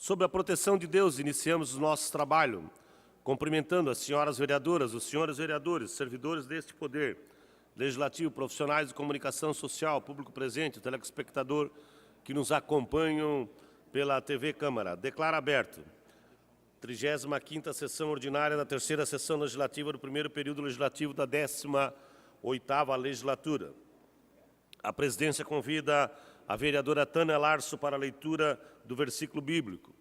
Sob a proteção de Deus, iniciamos o nosso trabalho, cumprimentando as senhoras vereadoras, os senhores vereadores, servidores deste poder legislativo, profissionais de comunicação social, público presente, telespectador que nos acompanham pela TV Câmara. Declaro aberto 35ª sessão ordinária da terceira sessão legislativa do primeiro período legislativo da 18ª legislatura. A presidência convida a vereadora Tânia Larso para a leitura do versículo bíblico.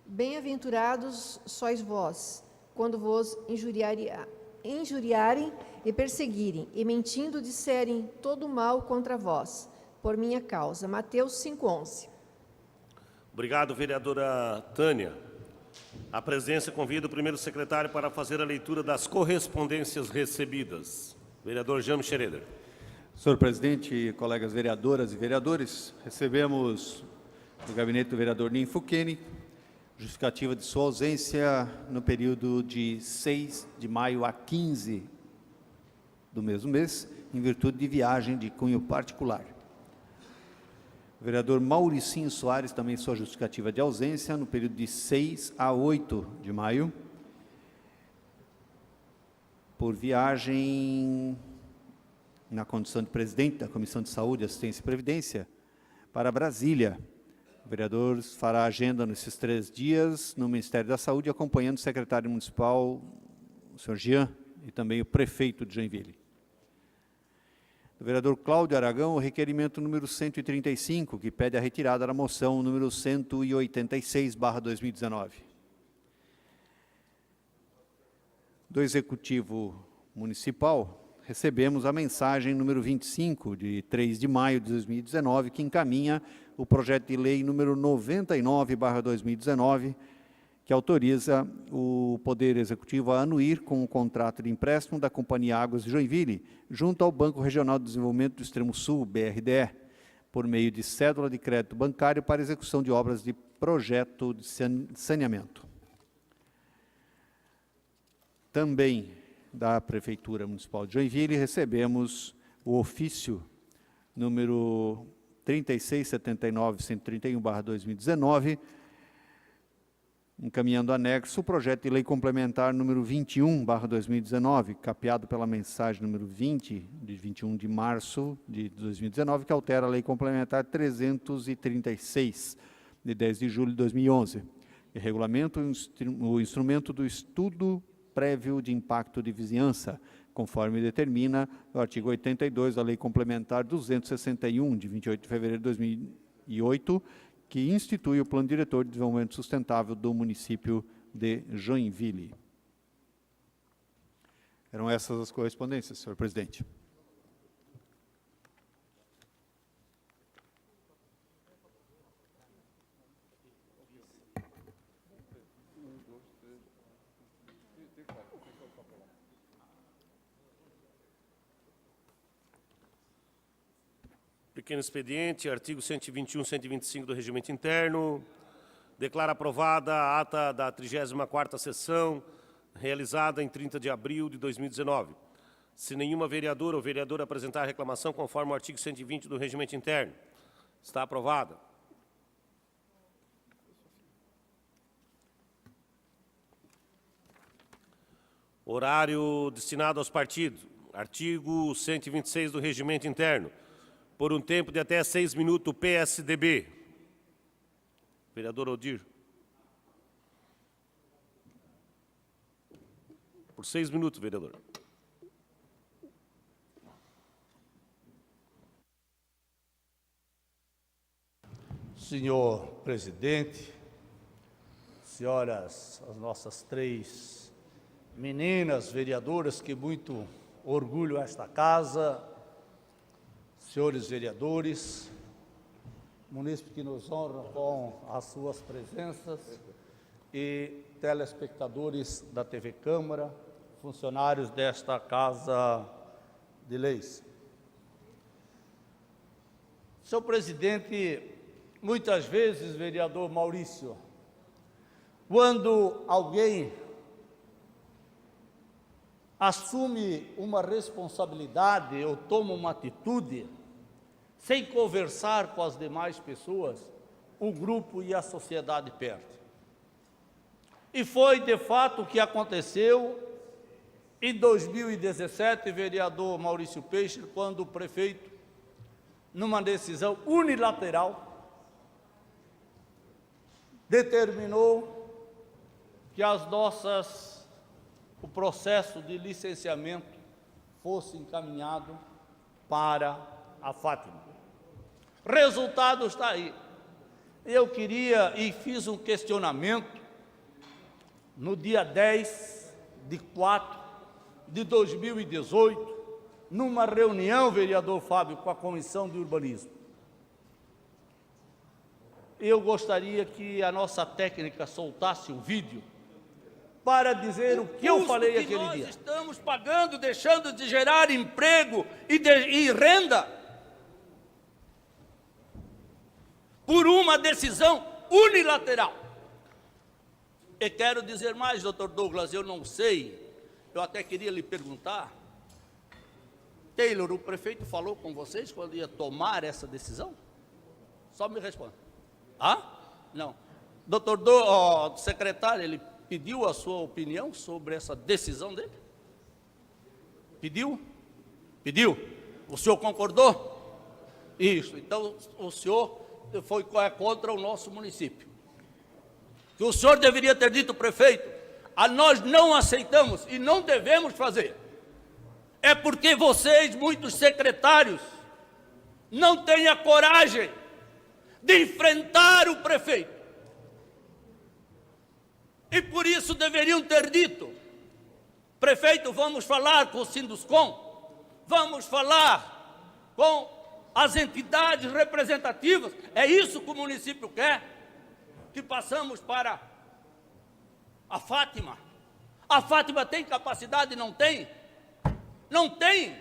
Bem-aventurados sois vós, quando vos injuriarem e perseguirem, e mentindo disserem todo mal contra vós, por minha causa. Mateus 5:11. Obrigado, vereadora Tânia. A presidência convida o primeiro secretário para fazer a leitura das correspondências recebidas. Vereador Jaime Schroeder. Senhor presidente, colegas vereadoras e vereadores, recebemos do gabinete do vereador Nin Fukeni justificativa de sua ausência no período de 6 de maio a 15 do mesmo mês, em virtude de viagem de cunho particular. O vereador Mauricinho Soares, também sua justificativa de ausência, no período de 6 a 8 de maio, por viagem na condição de presidente da Comissão de Saúde, Assistência e Previdência, para Brasília. O vereador fará agenda nesses 3 dias no Ministério da Saúde, acompanhando o secretário municipal, o senhor Jean, e também o prefeito de Joinville. Do vereador Cláudio Aragão, o requerimento número 135, que pede a retirada da moção número 186/2019. Do Executivo Municipal, recebemos a mensagem número 25, de 3 de maio de 2019, que encaminha o projeto de lei número 99/2019, que autoriza o Poder Executivo a anuir com o contrato de empréstimo da Companhia Águas de Joinville, junto ao Banco Regional de Desenvolvimento do Extremo Sul, BRDE, por meio de cédula de crédito bancário para execução de obras de projeto de saneamento. Também da Prefeitura Municipal de Joinville recebemos o ofício número 3679-131/2019, encaminhando anexo o projeto de lei complementar número 21/2019, capeado pela mensagem número 20, de 21 de março de 2019, que altera a lei complementar 336, de 10 de julho de 2011, e regulamenta o instrumento do estudo prévio de impacto de vizinhança, conforme determina o artigo 82 da lei complementar 261, de 28 de fevereiro de 2008, que institui o Plano Diretor de Desenvolvimento Sustentável do município de Joinville. Eram essas as correspondências, senhor presidente. Pequeno expediente, artigo 121, 125 do Regimento Interno. Declara aprovada a ata da 34ª sessão, realizada em 30 de abril de 2019. Se nenhuma vereadora ou vereador apresentar reclamação conforme o artigo 120 do Regimento Interno, está aprovada. Horário destinado aos partidos. Artigo 126 do Regimento Interno. Por um tempo de até 6 minutos, PSDB. Vereador Odir. Por 6 minutos, vereador. Senhor presidente, senhoras, as nossas 3 meninas vereadoras que muito orgulham esta casa, senhores vereadores, munícipe que nos honra com as suas presenças e telespectadores da TV Câmara, funcionários desta Casa de Leis. Senhor presidente, muitas vezes, vereador Maurício, quando alguém assume uma responsabilidade ou toma uma atitude sem conversar com as demais pessoas, o grupo e a sociedade perdem. E foi, de fato, o que aconteceu em 2017, vereador Maurício Peixe, quando o prefeito, numa decisão unilateral, determinou que o processo de licenciamento fosse encaminhado para a Fátima. Resultado está aí. Eu queria e fiz um questionamento no dia 10/4/2018, numa reunião, vereador Fábio, com a Comissão de Urbanismo. Eu gostaria que a nossa técnica soltasse o vídeo para dizer o que eu falei aquele dia. Nós estamos pagando, deixando de gerar emprego e renda por uma decisão unilateral. E quero dizer mais, doutor Douglas, eu não sei, eu até queria lhe perguntar, Taylor, o prefeito falou com vocês quando ia tomar essa decisão? Só me responda. Não. Doutor secretário, ele pediu a sua opinião sobre essa decisão dele? Pediu? Pediu. O senhor concordou? Isso. Então, o senhor foi contra o nosso município. Que o senhor deveria ter dito, prefeito, nós não aceitamos e não devemos fazer. É porque vocês, muitos secretários, não têm a coragem de enfrentar o prefeito. E por isso deveriam ter dito, prefeito, vamos falar com o Sinduscom, vamos falar com as entidades representativas, é isso que o município quer, que passamos para a Fátima. A Fátima tem capacidade? Não tem? Não tem.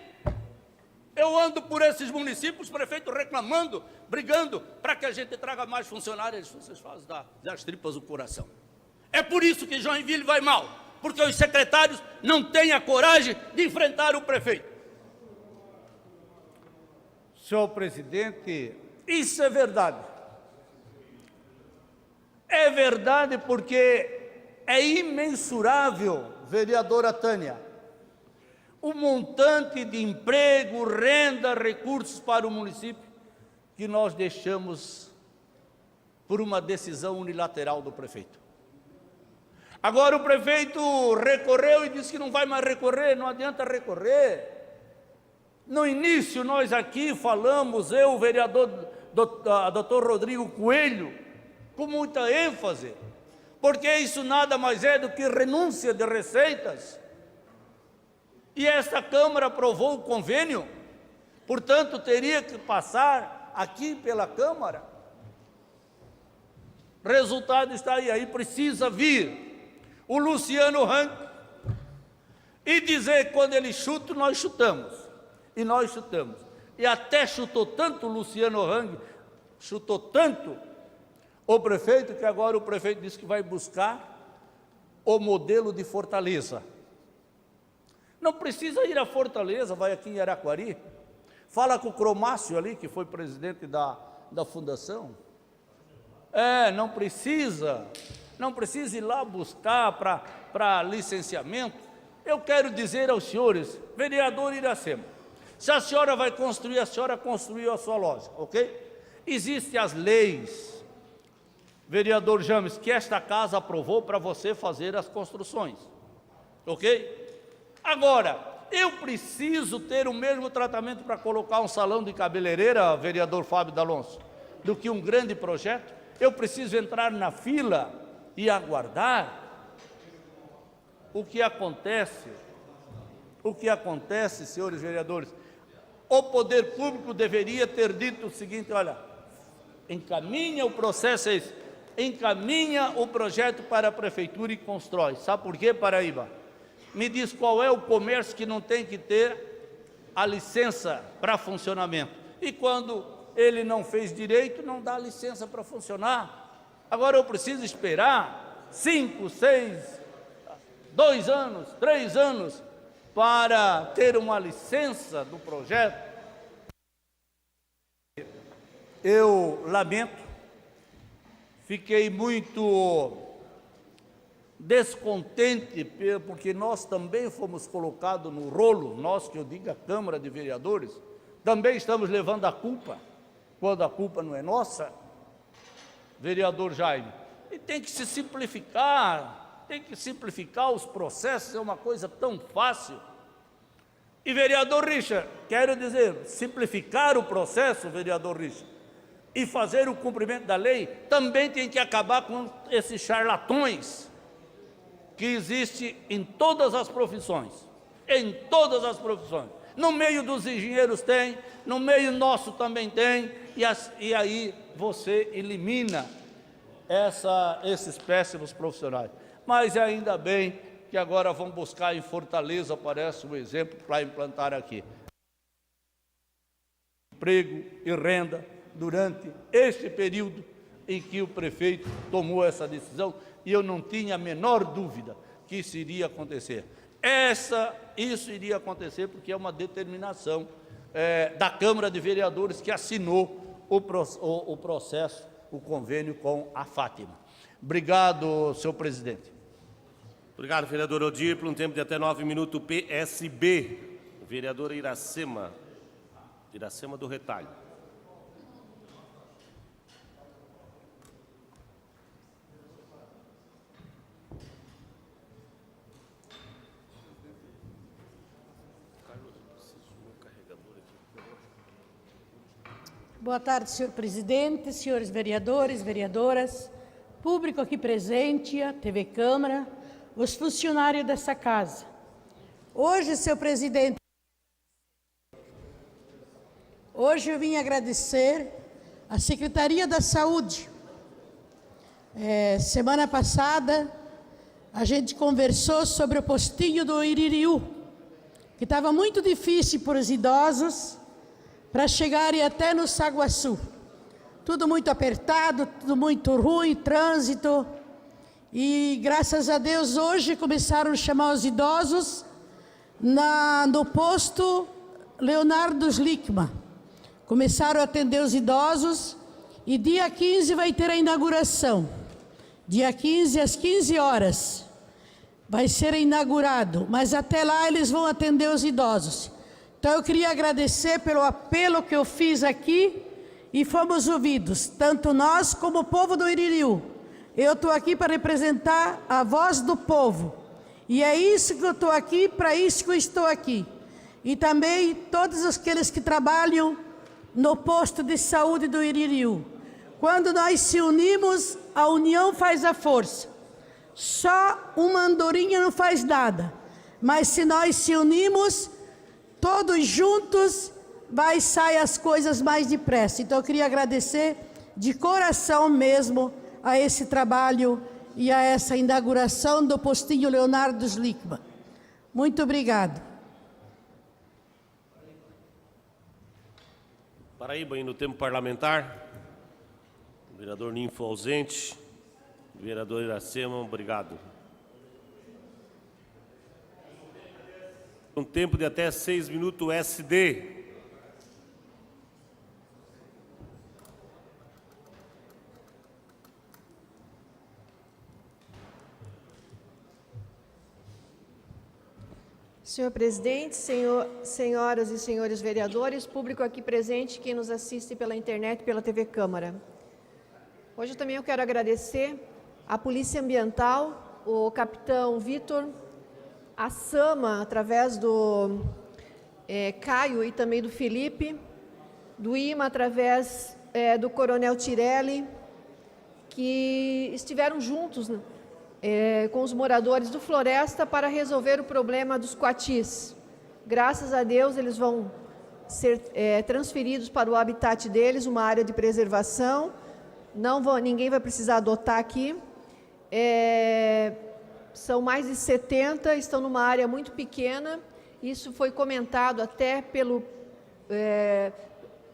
Eu ando por esses municípios, prefeito, reclamando, brigando, para que a gente traga mais funcionários, vocês fazem das tripas o coração. É por isso que Joinville vai mal, porque os secretários não têm a coragem de enfrentar o prefeito. Senhor presidente, isso é verdade. É verdade porque é imensurável, vereadora Tânia, o montante de emprego, renda, recursos para o município que nós deixamos por uma decisão unilateral do prefeito. Agora o prefeito recorreu e disse que não vai mais recorrer, não adianta recorrer. No início nós aqui falamos, o vereador doutor Rodrigo Coelho, com muita ênfase, porque isso nada mais é do que renúncia de receitas. E esta Câmara aprovou o convênio, portanto teria que passar aqui pela Câmara. Resultado está aí precisa vir o Luciano Hang e dizer que quando ele chuta, nós chutamos. E nós chutamos. E até chutou tanto o Luciano Hang, chutou tanto o prefeito, que agora o prefeito disse que vai buscar o modelo de Fortaleza. Não precisa ir a Fortaleza, vai aqui em Araquari, fala com o Cromácio ali, que foi presidente da fundação. Não precisa ir lá buscar para licenciamento. Eu quero dizer aos senhores, vereador Iracema, se a senhora vai construir, a senhora construiu a sua loja, ok? Existem as leis, vereador James, que esta casa aprovou para você fazer as construções, ok? Agora, eu preciso ter o mesmo tratamento para colocar um salão de cabeleireira, vereador Fábio D'Alonso, do que um grande projeto? Eu preciso entrar na fila e aguardar? O que acontece, senhores vereadores, o poder público deveria ter dito o seguinte, olha, encaminha o processo, encaminha o projeto para a prefeitura e constrói. Sabe por quê, Paraíba? Me diz qual é o comércio que não tem que ter a licença para funcionamento. E quando ele não fez direito, não dá licença para funcionar. Agora eu preciso esperar 5, 6, 2 anos, 3 anos, para ter uma licença do projeto, eu lamento, fiquei muito descontente, porque nós também fomos colocados no rolo, nós que eu digo a Câmara de Vereadores, também estamos levando a culpa, quando a culpa não é nossa, vereador Jaime. E tem que se simplificar, os processos, é uma coisa tão fácil. E vereador Richard, quero dizer, simplificar o processo, vereador Richard, e fazer o cumprimento da lei, também tem que acabar com esses charlatões que existem em todas as profissões, no meio dos engenheiros tem, no meio nosso também tem, e aí você elimina esses péssimos profissionais. Mas ainda bem que agora vão buscar em Fortaleza, parece um exemplo para implantar aqui. Emprego e renda durante este período em que o prefeito tomou essa decisão, e eu não tinha a menor dúvida que isso iria acontecer. Isso iria acontecer porque é uma determinação da Câmara de Vereadores que assinou o processo, o convênio com a Fátima. Obrigado, senhor presidente. Obrigado, vereador Odir. Por um tempo de até 9 minutos, PSB. Vereadora Iracema do Retalho. Boa tarde, senhor presidente, senhores vereadores, vereadoras, público aqui presente, a TV Câmara, os funcionários dessa casa. Hoje, senhor presidente, hoje eu vim agradecer à Secretaria da Saúde. Semana passada, a gente conversou sobre o postinho do Iririú, que estava muito difícil para os idosos, para chegarem até no Saguaçu. Tudo muito apertado, tudo muito ruim, trânsito. E, graças a Deus, hoje começaram a chamar os idosos no posto Leonardo Slickman. Começaram a atender os idosos e dia 15 vai ter a inauguração. Dia 15, às 15 horas, vai ser inaugurado. Mas até lá eles vão atender os idosos. Então, eu queria agradecer pelo apelo que eu fiz aqui e fomos ouvidos, tanto nós como o povo do Iririú. Eu estou aqui para representar a voz do povo. E é isso que eu estou aqui, para isso que eu estou aqui. E também todos aqueles que trabalham no posto de saúde do Iririú. Quando nós se unimos, a união faz a força. Só uma andorinha não faz nada. Mas se nós se unimos, todos juntos, sair as coisas mais depressa. Então, eu queria agradecer de coração mesmo a esse trabalho e a essa inauguração do postinho Leonardo Slickman. Muito obrigado. Paraíba, no tempo parlamentar. O vereador Ninfo ausente. O vereador Iracema, obrigado. Um tempo de até 6 minutos, SD. Senhor presidente, senhoras e senhores vereadores, público aqui presente, quem nos assiste pela internet e pela TV Câmara. Hoje também eu quero agradecer à Polícia Ambiental, o capitão Vitor, a SAMA, através do Caio e também do Felipe, do IMA, através do Coronel Tirelli, que estiveram juntos com os moradores do Floresta para resolver o problema dos coatis. Graças a Deus, eles vão ser transferidos para o habitat deles, uma área de preservação. Ninguém vai precisar adotar aqui. São mais de 70, estão numa área muito pequena. Isso foi comentado até pelos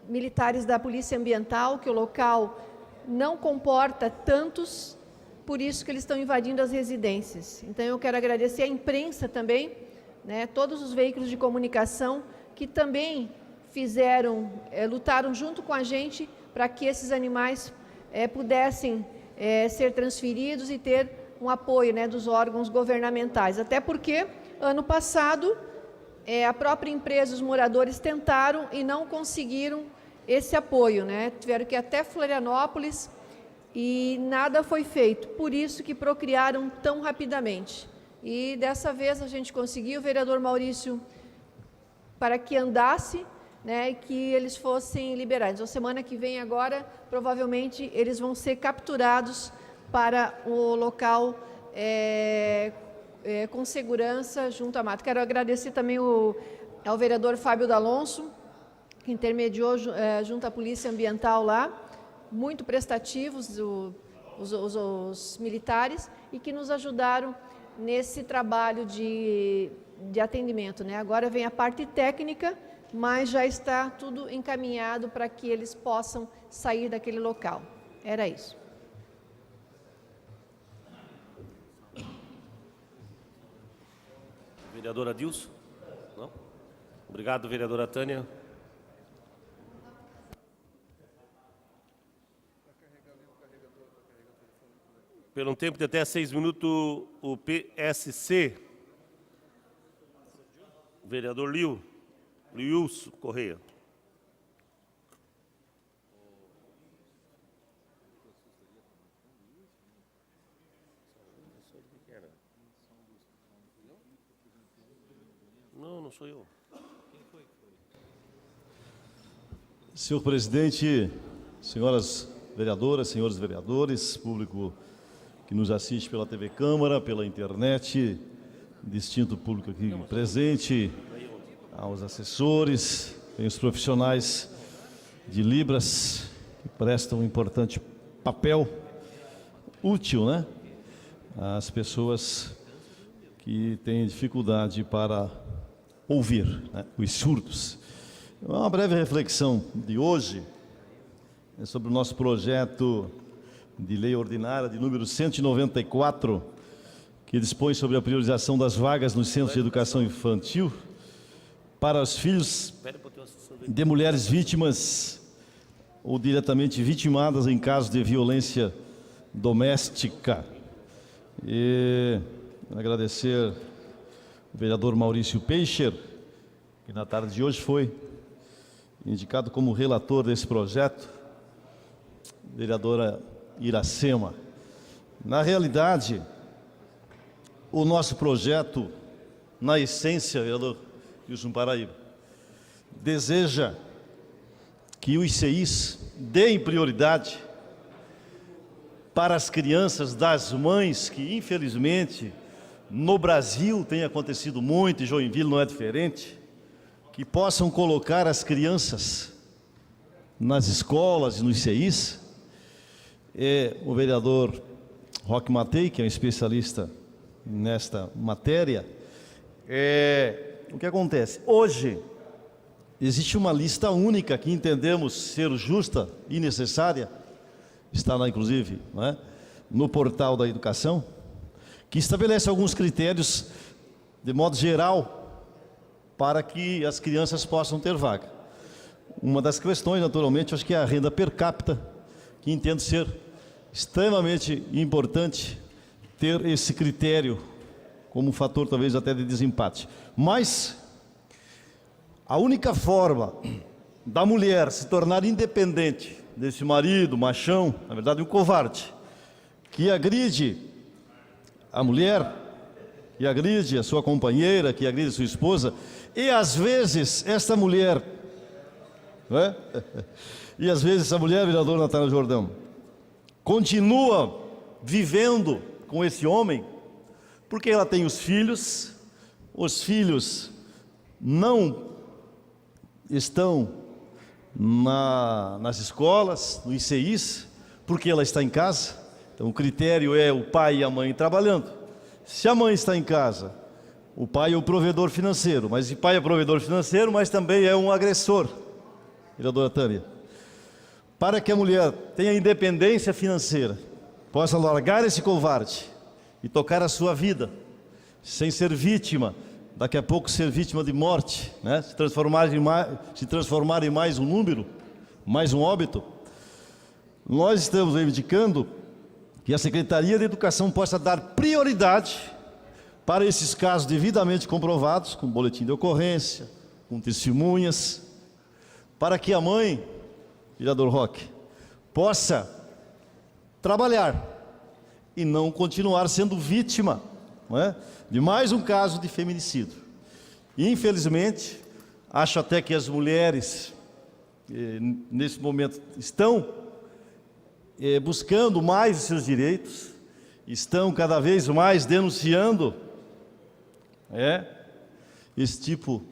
militares da Polícia Ambiental, que o local não comporta tantos, por isso que eles estão invadindo as residências. Então, eu quero agradecer à imprensa também, né, todos os veículos de comunicação que também lutaram junto com a gente para que esses animais pudessem ser transferidos e ter um apoio, né, dos órgãos governamentais. Até porque, ano passado, a própria empresa, os moradores tentaram e não conseguiram esse apoio, né? Tiveram que ir até Florianópolis e nada foi feito. Por isso que procriaram tão rapidamente. E dessa vez a gente conseguiu, o vereador Maurício, para que andasse, né, e que eles fossem liberados. Então, semana que vem agora, provavelmente, eles vão ser capturados para o local com segurança junto à mata. Quero agradecer também ao vereador Fábio D'Alonso, que intermediou junto à Polícia Ambiental lá, muito prestativos os militares, e que nos ajudaram nesse trabalho de atendimento, né? Agora vem a parte técnica, mas já está tudo encaminhado para que eles possam sair daquele local. Era isso. Vereadora Dilson? Não? Obrigado, vereadora Tânia. Pelo tempo de até 6 minutos, o PSC, vereador Liusso Correia. Não sou eu. Senhor presidente, senhoras vereadoras, senhores vereadores, público que nos assiste pela TV Câmara, pela internet, distinto público aqui presente, aos assessores, os profissionais de Libras, que prestam um importante papel útil, né, às pessoas que têm dificuldade para ouvir, né, os surdos. Uma breve reflexão de hoje é sobre o nosso projeto de lei ordinária de número 194, que dispõe sobre a priorização das vagas nos centros de educação infantil para os filhos de mulheres vítimas ou diretamente vitimadas em casos de violência doméstica. E agradecer o vereador Maurício Peixer, que na tarde de hoje foi indicado como relator desse projeto, vereadora Iracema. Na realidade, o nosso projeto, na essência, vereador Wilson Paraíba, deseja que os CIs deem prioridade para as crianças das mães que, infelizmente, no Brasil tem acontecido muito, e Joinville não é diferente, que possam colocar as crianças nas escolas e nos CIs. O vereador Roque Matei, que é um especialista nesta matéria, o que acontece? Hoje, existe uma lista única que entendemos ser justa e necessária, está lá inclusive, não é, no portal da educação, que estabelece alguns critérios, de modo geral, para que as crianças possam ter vaga. Uma das questões, naturalmente, acho que é a renda per capita, que entendo ser extremamente importante ter esse critério como fator, talvez, até de desempate. Mas a única forma da mulher se tornar independente desse marido, machão, na verdade, um covarde, que agride a mulher, que agride a sua companheira, que agride a sua esposa, e às vezes esta mulher, não é? E às vezes essa mulher, vereador Natália Jordão, continua vivendo com esse homem, porque ela tem os filhos não estão nas escolas, no ICIs, porque ela está em casa. Então o critério é o pai e a mãe trabalhando. Se a mãe está em casa, o pai é o provedor financeiro, mas o pai é provedor financeiro, mas também é um agressor, vereadora Tânia. Para que a mulher tenha independência financeira, possa largar esse covarde e tocar a sua vida, sem ser vítima daqui a pouco ser vítima de morte, né? se transformar em mais um número, mais um óbito, nós estamos reivindicando que a Secretaria de Educação possa dar prioridade para esses casos devidamente comprovados, com boletim de ocorrência, com testemunhas, para que a mãe, vereador Roque, possa trabalhar e não continuar sendo vítima, não é, de mais um caso de feminicídio. E, infelizmente, acho até que as mulheres, nesse momento, estão buscando mais os seus direitos, estão cada vez mais denunciando esse tipo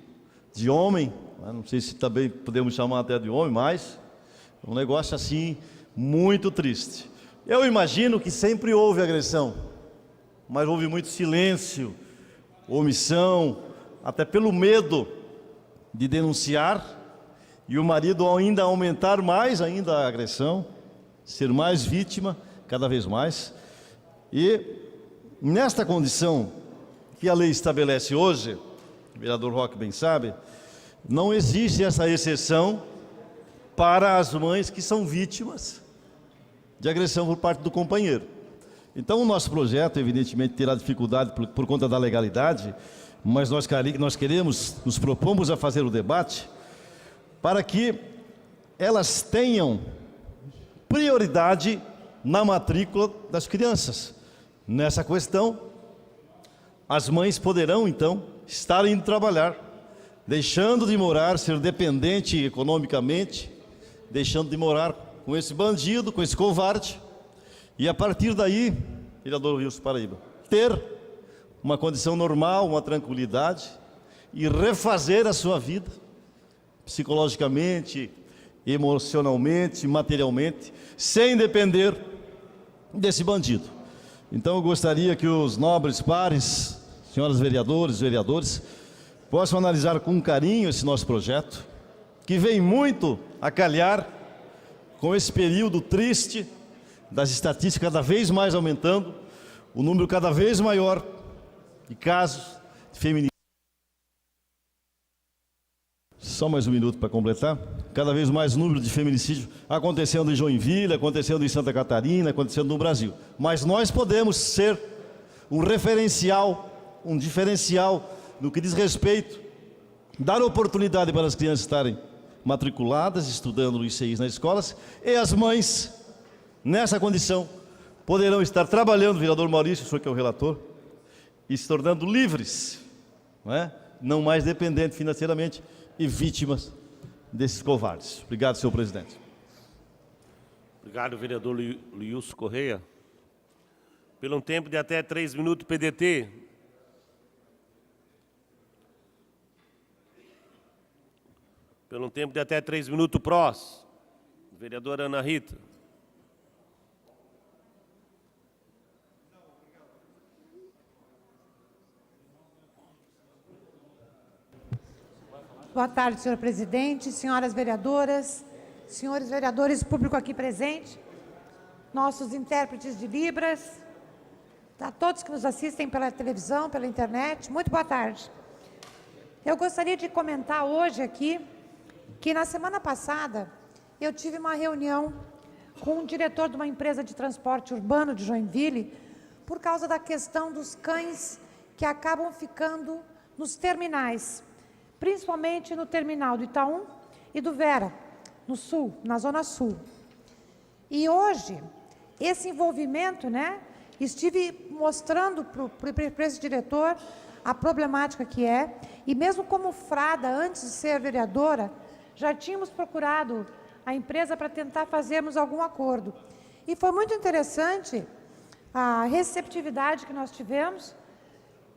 de homem, não sei se também podemos chamar até de homem, mas é um negócio assim muito triste. Eu imagino que sempre houve agressão, mas houve muito silêncio, omissão, até pelo medo de denunciar, e o marido ainda aumentar mais ainda a agressão, ser mais vítima cada vez mais. E nesta condição que a lei estabelece hoje, o vereador Roque bem sabe, não existe essa exceção para as mães que são vítimas de agressão por parte do companheiro. Então o nosso projeto evidentemente terá dificuldade por conta da legalidade, mas nós queremos, nos propomos a fazer o debate para que elas tenham prioridade na matrícula das crianças. Nessa questão, as mães poderão então estar indo trabalhar, deixando de morar, ser dependente economicamente, deixando de morar com esse bandido, com esse covarde, e a partir daí, vereador Wilson Paraíba, ter uma condição normal, uma tranquilidade, e refazer a sua vida, psicologicamente, emocionalmente, materialmente, sem depender desse bandido. Então eu gostaria que os nobres pares, senhoras vereadores, possam analisar com carinho esse nosso projeto, que vem muito a calhar com esse período triste das estatísticas cada vez mais aumentando, o número cada vez maior de casos de feminicídio. Só mais um minuto para completar. Cada vez mais número de feminicídio acontecendo em Joinville, acontecendo em Santa Catarina, acontecendo no Brasil. Mas nós podemos ser um referencial, um diferencial no que diz respeito, dar oportunidade para as crianças estarem matriculadas, estudando no ICI nas escolas, e as mães, nessa condição, poderão estar trabalhando, vereador Maurício, o senhor que é o relator, e se tornando livres, não mais dependentes financeiramente e vítimas desses covardes. Obrigado, senhor presidente. Obrigado, vereador Luilson Correia. Pelo tempo de até 3 minutos, PDT. Pelo tempo de até 3 minutos, PROS. Vereadora Ana Rita. Boa tarde, senhor presidente, senhoras vereadoras, senhores vereadores, público aqui presente, nossos intérpretes de Libras, a todos que nos assistem pela televisão, pela internet, muito boa tarde. Eu gostaria de comentar hoje aqui que na semana passada eu tive uma reunião com um diretor de uma empresa de transporte urbano de Joinville por causa da questão dos cães que acabam ficando nos terminais, principalmente no terminal do Itaú e do Vera, no sul, na zona sul. E hoje, esse envolvimento, estive mostrando para esse diretor a problemática que é, e mesmo como frada, antes de ser vereadora, já tínhamos procurado a empresa para tentar fazermos algum acordo. E foi muito interessante a receptividade que nós tivemos,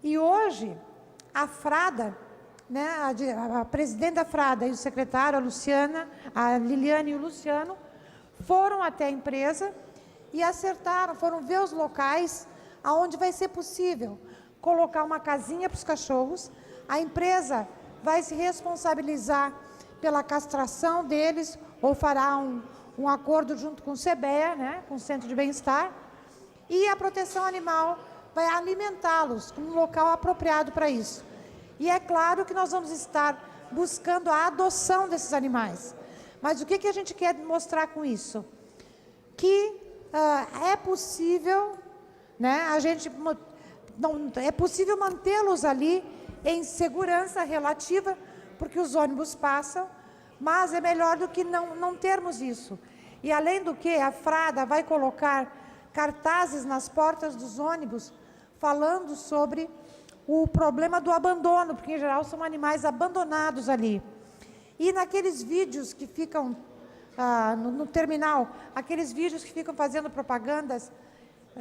e hoje, a frada, a presidente da Frada e o secretário, a Liliane e o Luciano, foram até a empresa e acertaram, foram ver os locais onde vai ser possível colocar uma casinha para os cachorros. A empresa vai se responsabilizar pela castração deles, ou fará um acordo junto com o CBEA, com o Centro de Bem-Estar, e a proteção animal vai alimentá-los com um local apropriado para isso. E é claro que nós vamos estar buscando a adoção desses animais. Mas o que a gente quer mostrar com isso? Que é possível, né, é possível mantê-los ali em segurança relativa, porque os ônibus passam, mas é melhor do que não termos isso. E além do que, a Frada vai colocar cartazes nas portas dos ônibus falando sobre o problema do abandono, porque em geral são animais abandonados ali. E naqueles vídeos que ficam no terminal, aqueles vídeos que ficam fazendo propagandas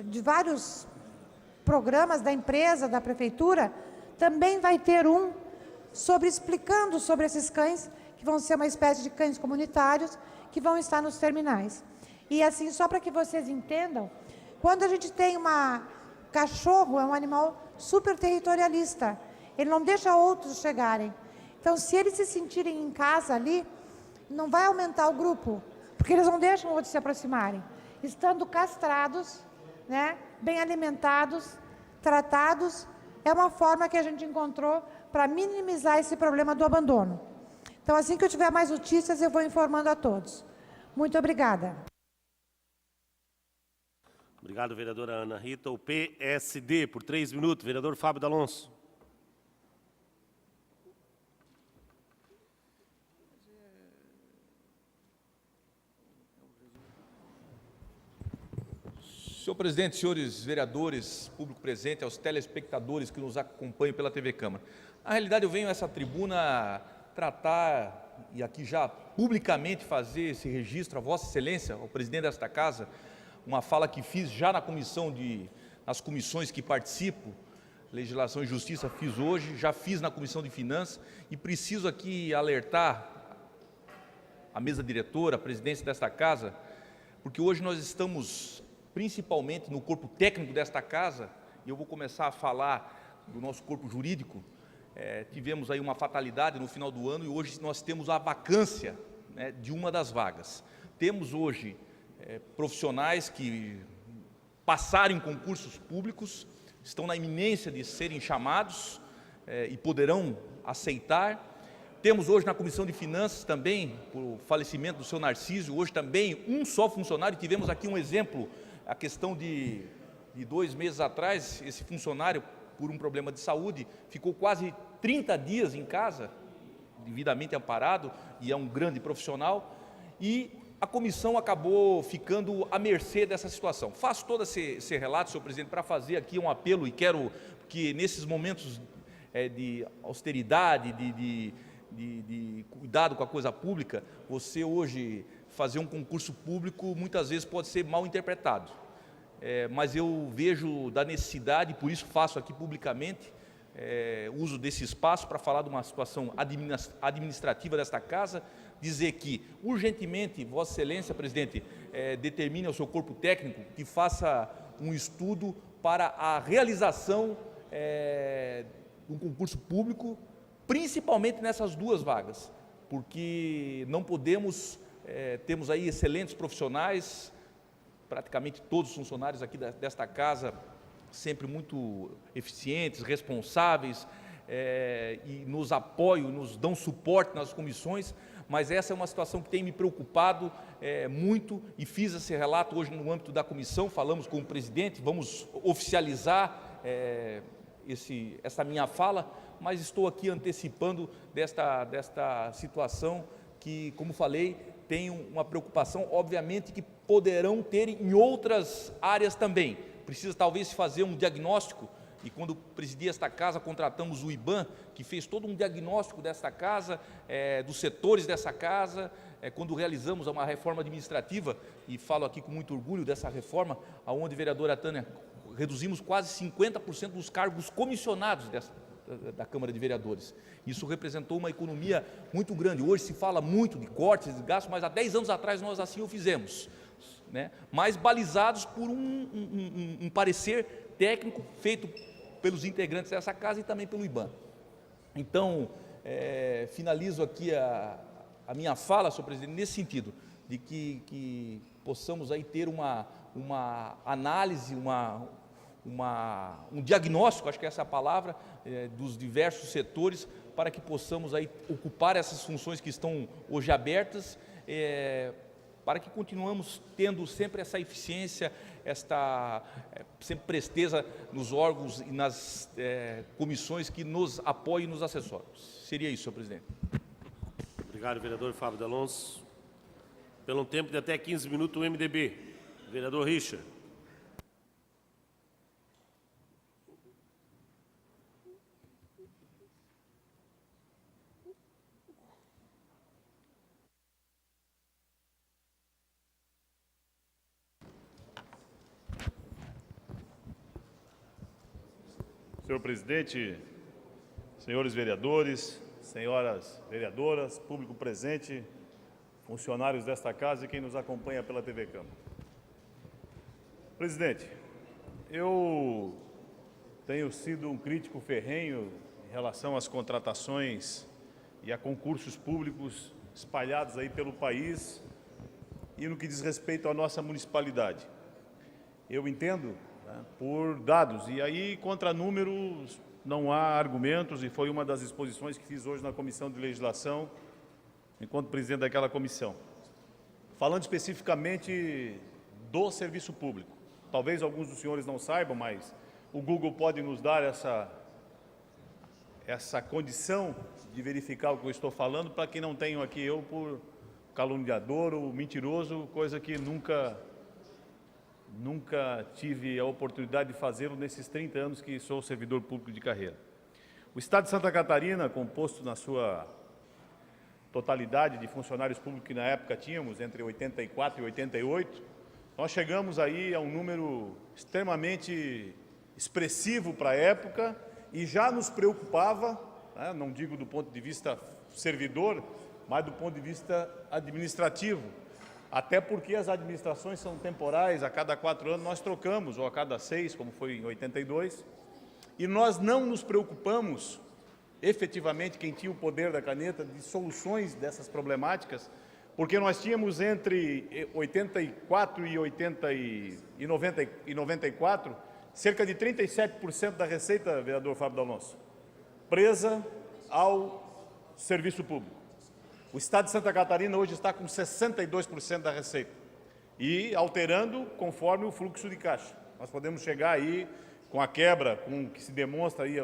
de vários programas da empresa, da prefeitura, também vai ter um explicando sobre esses cães, que vão ser uma espécie de cães comunitários, que vão estar nos terminais. E assim, só para que vocês entendam, quando a gente tem cachorro, é um animal super territorialista, ele não deixa outros chegarem. Então, se eles se sentirem em casa ali, não vai aumentar o grupo, porque eles não deixam outros se aproximarem. Estando castrados, né, bem alimentados, tratados, é uma forma que a gente encontrou para minimizar esse problema do abandono. Então, assim que eu tiver mais notícias, eu vou informando a todos. Muito obrigada. Obrigado, vereadora Ana Rita. O PSD, por 3 minutos, vereador Fábio D'Alonso. Senhor presidente, senhores vereadores, público presente, aos telespectadores que nos acompanham pela TV Câmara. Na realidade, eu venho a essa tribuna tratar e aqui já publicamente fazer esse registro a Vossa Excelência, ao presidente desta casa, uma fala que fiz já nas comissões que participo, Legislação e Justiça fiz hoje, já fiz na Comissão de Finanças e preciso aqui alertar a mesa diretora, a presidência desta casa, porque hoje nós estamos principalmente no corpo técnico desta casa, e eu vou começar a falar do nosso corpo jurídico. Tivemos aí uma fatalidade no final do ano e hoje nós temos a vacância, né, de uma das vagas. Temos hoje profissionais que passaram em concursos públicos, estão na iminência de serem chamados e poderão aceitar. Temos hoje na Comissão de Finanças também, por falecimento do seu Narciso, hoje também um só funcionário. Tivemos aqui um exemplo, a questão de 2 meses atrás, esse funcionário, por um problema de saúde, ficou quase 30 dias em casa, devidamente amparado, e é um grande profissional, e a comissão acabou ficando à mercê dessa situação. Faço todo esse relato, senhor presidente, para fazer aqui um apelo, e quero que nesses momentos de austeridade, de cuidado com a coisa pública, você hoje fazer um concurso público muitas vezes pode ser mal interpretado, mas eu vejo da necessidade, por isso faço aqui publicamente uso desse espaço para falar de uma situação administrativa desta casa, dizer que urgentemente Vossa Excelência, presidente, determine ao seu corpo técnico que faça um estudo para a realização de um concurso público, principalmente nessas 2 vagas, porque não podemos, temos aí excelentes profissionais, praticamente todos os funcionários aqui desta casa, sempre muito eficientes, responsáveis, e nos apoiam, nos dão suporte nas comissões, mas essa é uma situação que tem me preocupado muito, e fiz esse relato hoje no âmbito da comissão, falamos com o presidente, vamos oficializar essa minha fala, mas estou aqui antecipando desta situação que, como falei, tem uma preocupação, obviamente, que poderão ter em outras áreas também. Precisa talvez fazer um diagnóstico, e quando presidi esta casa, contratamos o IBAN, que fez todo um diagnóstico desta casa, dos setores dessa casa, quando realizamos uma reforma administrativa, e falo aqui com muito orgulho dessa reforma, onde, vereadora Tânia, reduzimos quase 50% dos cargos comissionados da Câmara de Vereadores. Isso representou uma economia muito grande. Hoje se fala muito de cortes, de gastos, mas há 10 anos atrás nós assim o fizemos, né? Mas balizados por um parecer técnico feito pelos integrantes dessa casa e também pelo IBAN. Então, finalizo aqui a minha fala, senhor presidente, nesse sentido, de que possamos aí ter uma análise, um diagnóstico, acho que essa é a palavra, dos diversos setores, para que possamos aí ocupar essas funções que estão hoje abertas, para que continuemos tendo sempre essa eficiência, esta sempre presteza nos órgãos e nas comissões que nos apoiam e nos assessoram. Seria isso, senhor presidente. Obrigado, vereador Fábio D'Alonso. Pelo tempo de até 15 minutos, o MDB. Vereador Richard. Senhor presidente, senhores vereadores, senhoras vereadoras, público presente, funcionários desta casa e quem nos acompanha pela TV Câmara. Presidente, eu tenho sido um crítico ferrenho em relação às contratações e a concursos públicos espalhados aí pelo país e no que diz respeito à nossa municipalidade. Eu entendo, por dados, e aí contra números não há argumentos, e foi uma das exposições que fiz hoje na Comissão de Legislação, enquanto presidente daquela comissão. Falando especificamente do serviço público. Talvez alguns dos senhores não saibam, mas o Google pode nos dar essa condição de verificar o que eu estou falando, para que não tenham aqui eu por caluniador ou mentiroso, coisa que nunca tive a oportunidade de fazê-lo nesses 30 anos que sou servidor público de carreira. O Estado de Santa Catarina, composto na sua totalidade de funcionários públicos que na época tínhamos, entre 84 e 88, nós chegamos aí a um número extremamente expressivo para a época e já nos preocupava, não digo do ponto de vista servidor, mas do ponto de vista administrativo. Até porque as administrações são temporais, a cada 4 anos nós trocamos, ou a cada 6, como foi em 82, e nós não nos preocupamos, efetivamente, quem tinha o poder da caneta, de soluções dessas problemáticas, porque nós tínhamos entre 84 e 94, cerca de 37% da receita, vereador Fábio D'Alonso, presa ao serviço público. O Estado de Santa Catarina hoje está com 62% da receita e alterando conforme o fluxo de caixa. Nós podemos chegar aí com a quebra, com o que se demonstra aí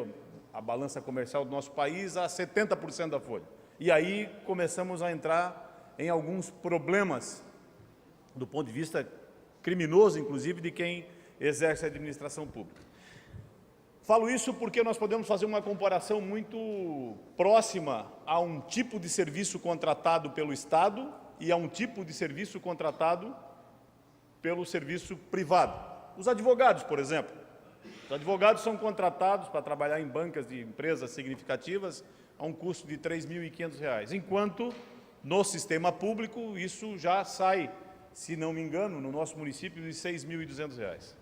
a balança comercial do nosso país, a 70% da folha. E aí começamos a entrar em alguns problemas do ponto de vista criminoso, inclusive, de quem exerce a administração pública. Falo isso porque nós podemos fazer uma comparação muito próxima a um tipo de serviço contratado pelo Estado e a um tipo de serviço contratado pelo serviço privado. Os advogados, por exemplo. Os advogados são contratados para trabalhar em bancas de empresas significativas a um custo de R$ 3.500, enquanto no sistema público isso já sai, se não me engano, no nosso município, de R$ 6.200.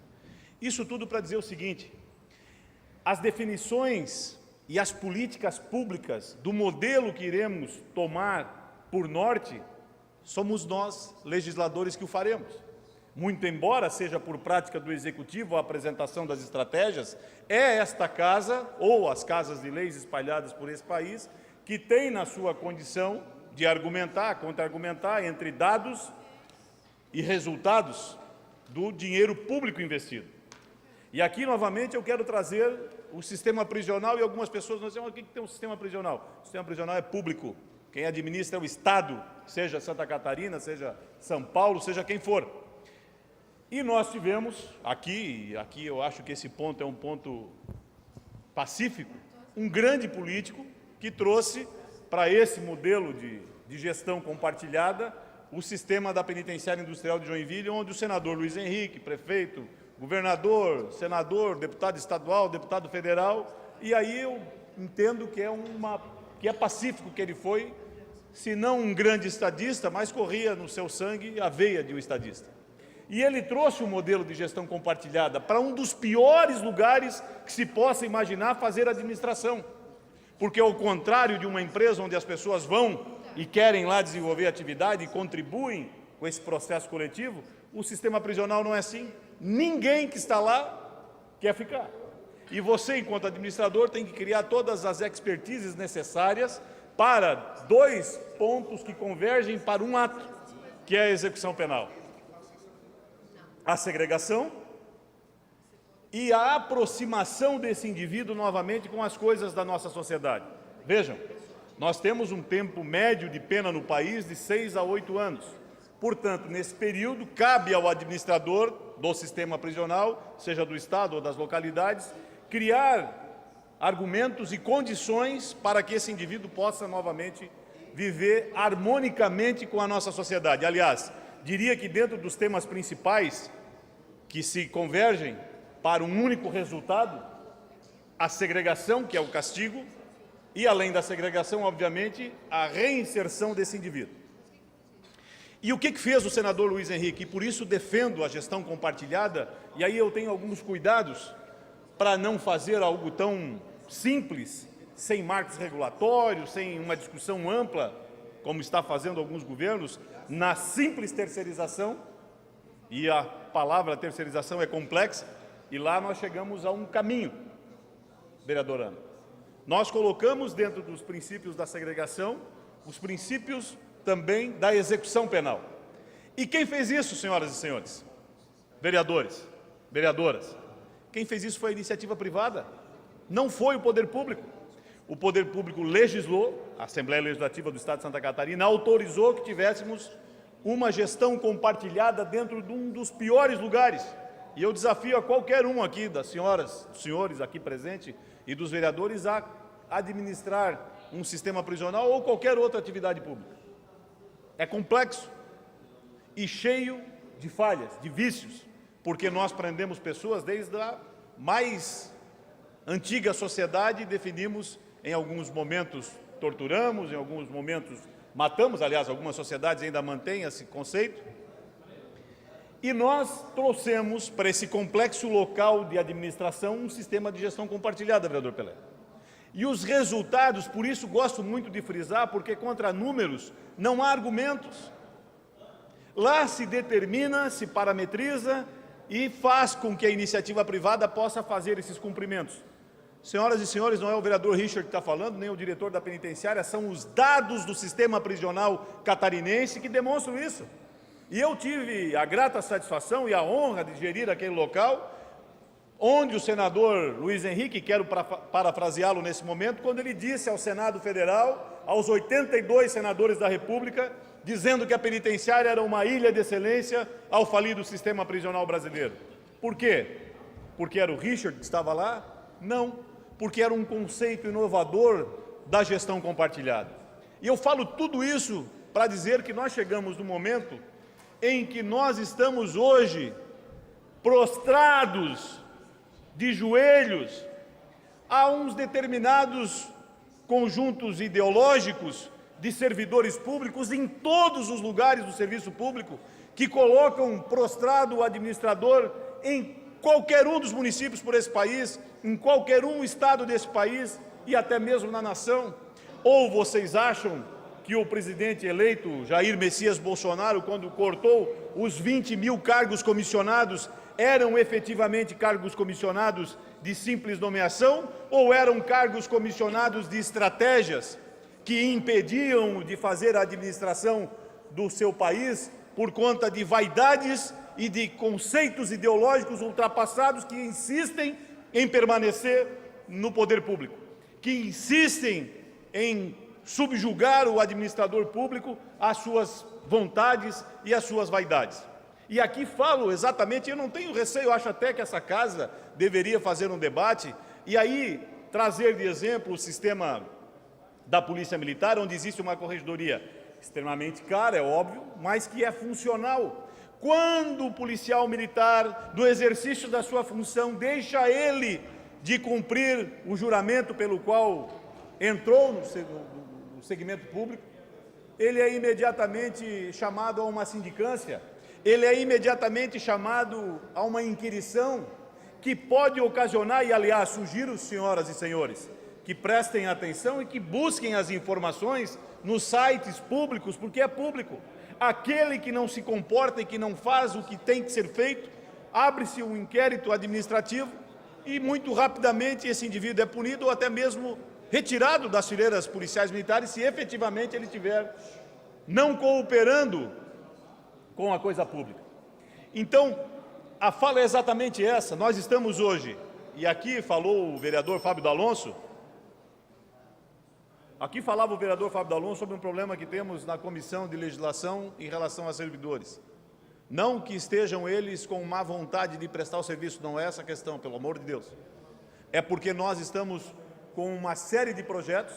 Isso tudo para dizer o seguinte: as definições e as políticas públicas do modelo que iremos tomar por norte, somos nós, legisladores, que o faremos. Muito embora seja por prática do Executivo a apresentação das estratégias, é esta casa, ou as casas de leis espalhadas por esse país, que tem na sua condição de argumentar, contra-argumentar entre dados e resultados do dinheiro público investido. E aqui, novamente, eu quero trazer o sistema prisional, e algumas pessoas nos dizem: o que tem um sistema prisional? O sistema prisional é público. Quem administra é o Estado, seja Santa Catarina, seja São Paulo, seja quem for. E nós tivemos, aqui eu acho que esse ponto é um ponto pacífico, um grande político que trouxe para esse modelo de gestão compartilhada o sistema da Penitenciária Industrial de Joinville, onde o senador Luiz Henrique, prefeito, governador, senador, deputado estadual, deputado federal, e aí eu entendo que é pacífico que ele foi, se não um grande estadista, mas corria no seu sangue a veia de um estadista. E ele trouxe o modelo de gestão compartilhada para um dos piores lugares que se possa imaginar fazer administração. Porque, ao contrário de uma empresa onde as pessoas vão e querem lá desenvolver atividade e contribuem com esse processo coletivo, o sistema prisional não é assim. Ninguém que está lá quer ficar. E você, enquanto administrador, tem que criar todas as expertises necessárias para 2 pontos que convergem para um ato, que é a execução penal. A segregação e a aproximação desse indivíduo novamente com as coisas da nossa sociedade. Vejam, nós temos um tempo médio de pena no país de 6 a 8 anos. Portanto, nesse período, cabe ao administrador do sistema prisional, seja do Estado ou das localidades, criar argumentos e condições para que esse indivíduo possa novamente viver harmonicamente com a nossa sociedade. Aliás, diria que dentro dos temas principais que se convergem para um único resultado, a segregação, que é o castigo, e além da segregação, obviamente, a reinserção desse indivíduo. E o que fez o senador Luiz Henrique? E por isso defendo a gestão compartilhada, e aí eu tenho alguns cuidados para não fazer algo tão simples, sem marcos regulatórios, sem uma discussão ampla, como está fazendo alguns governos, na simples terceirização, e a palavra terceirização é complexa, e lá nós chegamos a um caminho, vereador Ana. Nós colocamos dentro dos princípios da segregação os princípios também da execução penal. E quem fez isso, senhoras e senhores? Vereadores, vereadoras. Quem fez isso foi a iniciativa privada, não foi o poder público. O poder público legislou, a Assembleia Legislativa do Estado de Santa Catarina autorizou que tivéssemos uma gestão compartilhada dentro de um dos piores lugares. E eu desafio a qualquer um aqui, das senhoras, dos senhores aqui presentes e dos vereadores, a administrar um sistema prisional ou qualquer outra atividade pública. É complexo e cheio de falhas, de vícios, porque nós prendemos pessoas desde a mais antiga sociedade e definimos, em alguns momentos torturamos, em alguns momentos matamos, aliás, algumas sociedades ainda mantêm esse conceito. E nós trouxemos para esse complexo local de administração um sistema de gestão compartilhada, vereador Pelé. E os resultados, por isso gosto muito de frisar, porque contra números não há argumentos. Lá se determina, se parametriza e faz com que a iniciativa privada possa fazer esses cumprimentos. Senhoras e senhores, não é o vereador Richard que está falando, nem o diretor da penitenciária, são os dados do sistema prisional catarinense que demonstram isso. E eu tive a grata satisfação e a honra de gerir aquele local, onde o senador Luiz Henrique, quero parafraseá-lo nesse momento, quando ele disse ao Senado Federal, aos 82 senadores da República, dizendo que a penitenciária era uma ilha de excelência ao falido sistema prisional brasileiro. Por quê? Porque era o Richard que estava lá? Não, porque era um conceito inovador da gestão compartilhada. E eu falo tudo isso para dizer que nós chegamos no momento em que nós estamos hoje prostrados de joelhos a uns determinados conjuntos ideológicos de servidores públicos em todos os lugares do serviço público que colocam prostrado o administrador em qualquer um dos municípios por esse país, em qualquer um estado desse país e até mesmo na nação. Ou vocês acham que o presidente eleito Jair Messias Bolsonaro, quando cortou os 20 mil cargos comissionados, eram efetivamente cargos comissionados de simples nomeação ou eram cargos comissionados de estratégias que impediam de fazer a administração do seu país por conta de vaidades e de conceitos ideológicos ultrapassados que insistem em permanecer no poder público, que insistem em subjugar o administrador público às suas vontades e às suas vaidades. E aqui falo exatamente, eu não tenho receio, acho até que essa casa deveria fazer um debate, e aí trazer de exemplo o sistema da Polícia Militar, onde existe uma corregedoria extremamente cara, é óbvio, mas que é funcional. Quando o policial militar, no exercício da sua função, deixa ele de cumprir o juramento pelo qual entrou no segmento público, ele é imediatamente chamado a uma sindicância, ele é imediatamente chamado a uma inquirição que pode ocasionar, e aliás, sugiro, senhoras e senhores, que prestem atenção e que busquem as informações nos sites públicos, porque é público. Aquele que não se comporta e que não faz o que tem que ser feito, abre-se um inquérito administrativo e muito rapidamente esse indivíduo é punido ou até mesmo retirado das fileiras policiais militares se efetivamente ele estiver não cooperando com a coisa pública. Então, a fala é exatamente essa. Nós estamos hoje, e aqui falou o vereador Fábio D'Alonso, aqui falava o vereador Fábio D'Alonso sobre um problema que temos na Comissão de Legislação em relação a servidores. Não que estejam eles com má vontade de prestar o serviço, não é essa a questão, pelo amor de Deus. É porque nós estamos com uma série de projetos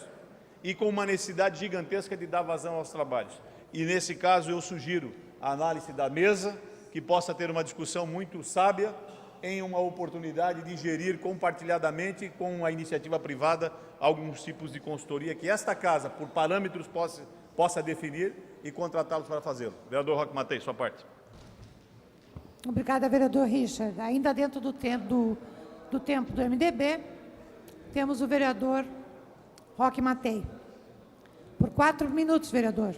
e com uma necessidade gigantesca de dar vazão aos trabalhos. E nesse caso eu sugiro a análise da mesa, que possa ter uma discussão muito sábia, em uma oportunidade de gerir compartilhadamente com a iniciativa privada alguns tipos de consultoria que esta casa, por parâmetros, possa definir e contratá-los para fazê-lo. Vereador Roque Matei, sua parte. Obrigada, vereador Richard. Ainda dentro do tempo do MDB, temos o vereador Roque Matei. Por 4 minutos, vereador.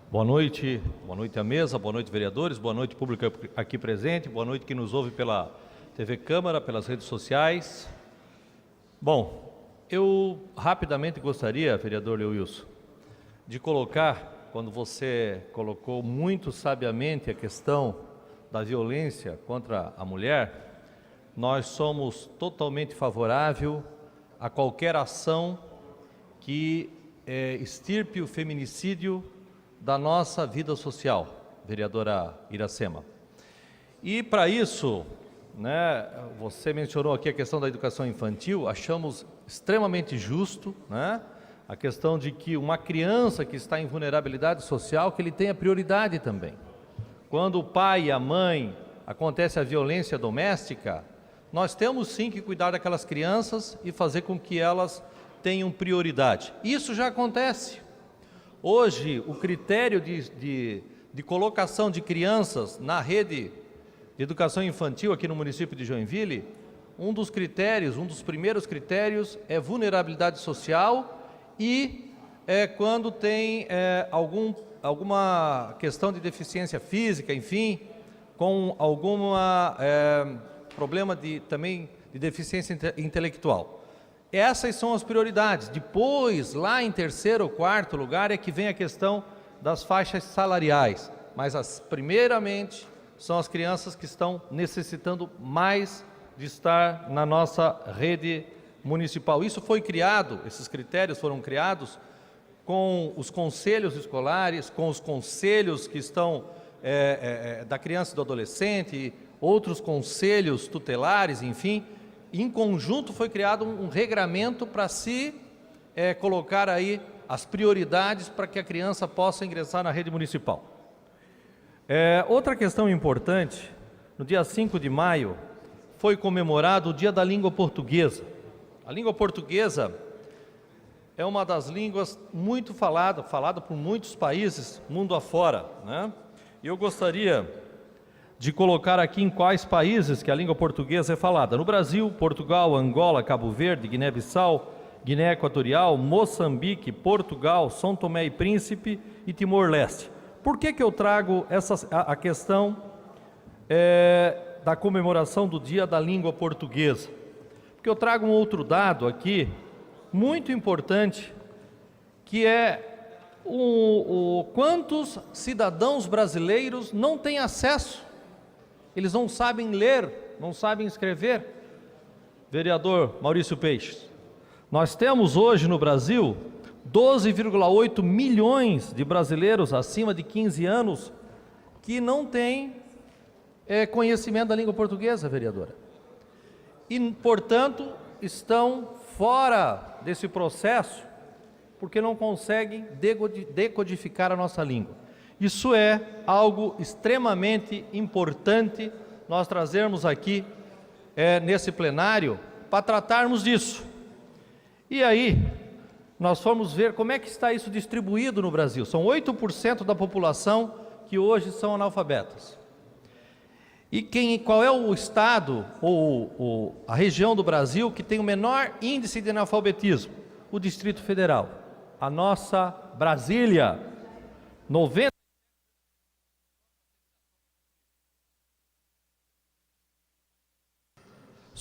Boa noite à mesa, boa noite, vereadores, boa noite, público aqui presente, boa noite que nos ouve pela TV Câmara, pelas redes sociais. Bom, eu rapidamente gostaria, vereador Lewilson, de colocar, quando você colocou muito sabiamente a questão da violência contra a mulher, nós somos totalmente favorável a qualquer ação que extirpe o feminicídio da nossa vida social, vereadora Iracema. E para isso, né, você mencionou aqui a questão da educação infantil, achamos extremamente justo, né, a questão de que uma criança que está em vulnerabilidade social, que ele tenha prioridade também. Quando o pai e a mãe acontece a violência doméstica, nós temos sim que cuidar daquelas crianças e fazer com que elas tenham prioridade. Isso já acontece. Hoje, o critério de colocação de crianças na rede de educação infantil aqui no município de Joinville, um dos primeiros critérios é vulnerabilidade social e quando tem alguma questão de deficiência física, enfim, com algum problema também de deficiência intelectual. Essas são as prioridades. Depois, lá em terceiro ou quarto lugar, é que vem a questão das faixas salariais. Mas, primeiramente, são as crianças que estão necessitando mais de estar na nossa rede municipal. Isso foi criado, esses critérios foram criados com os conselhos escolares, com os conselhos que estão da criança e do adolescente, outros conselhos tutelares, enfim. Em conjunto foi criado um regramento para se colocar aí as prioridades para que a criança possa ingressar na rede municipal. Outra questão importante, no dia 5 de maio, foi comemorado o Dia da Língua Portuguesa. A língua portuguesa é uma das línguas muito falada por muitos países, mundo afora, né? E eu gostaria de colocar aqui em quais países que a língua portuguesa é falada. No Brasil, Portugal, Angola, Cabo Verde, Guiné-Bissau, Guiné Equatorial, Moçambique, Portugal, São Tomé e Príncipe e Timor-Leste. Por que eu trago a questão da comemoração do Dia da Língua Portuguesa? Porque eu trago um outro dado aqui, muito importante, que é quantos cidadãos brasileiros não têm acesso. Eles não sabem ler, não sabem escrever. Vereador Maurício Peixes, nós temos hoje no Brasil 12,8 milhões de brasileiros acima de 15 anos que não têm conhecimento da língua portuguesa, vereadora. E, portanto, estão fora desse processo porque não conseguem decodificar a nossa língua. Isso é algo extremamente importante nós trazermos aqui nesse plenário para tratarmos disso. E aí, nós fomos ver como é que está isso distribuído no Brasil. São 8% da população que hoje são analfabetas. E qual é o estado ou a região do Brasil que tem o menor índice de analfabetismo? O Distrito Federal. A nossa Brasília. 90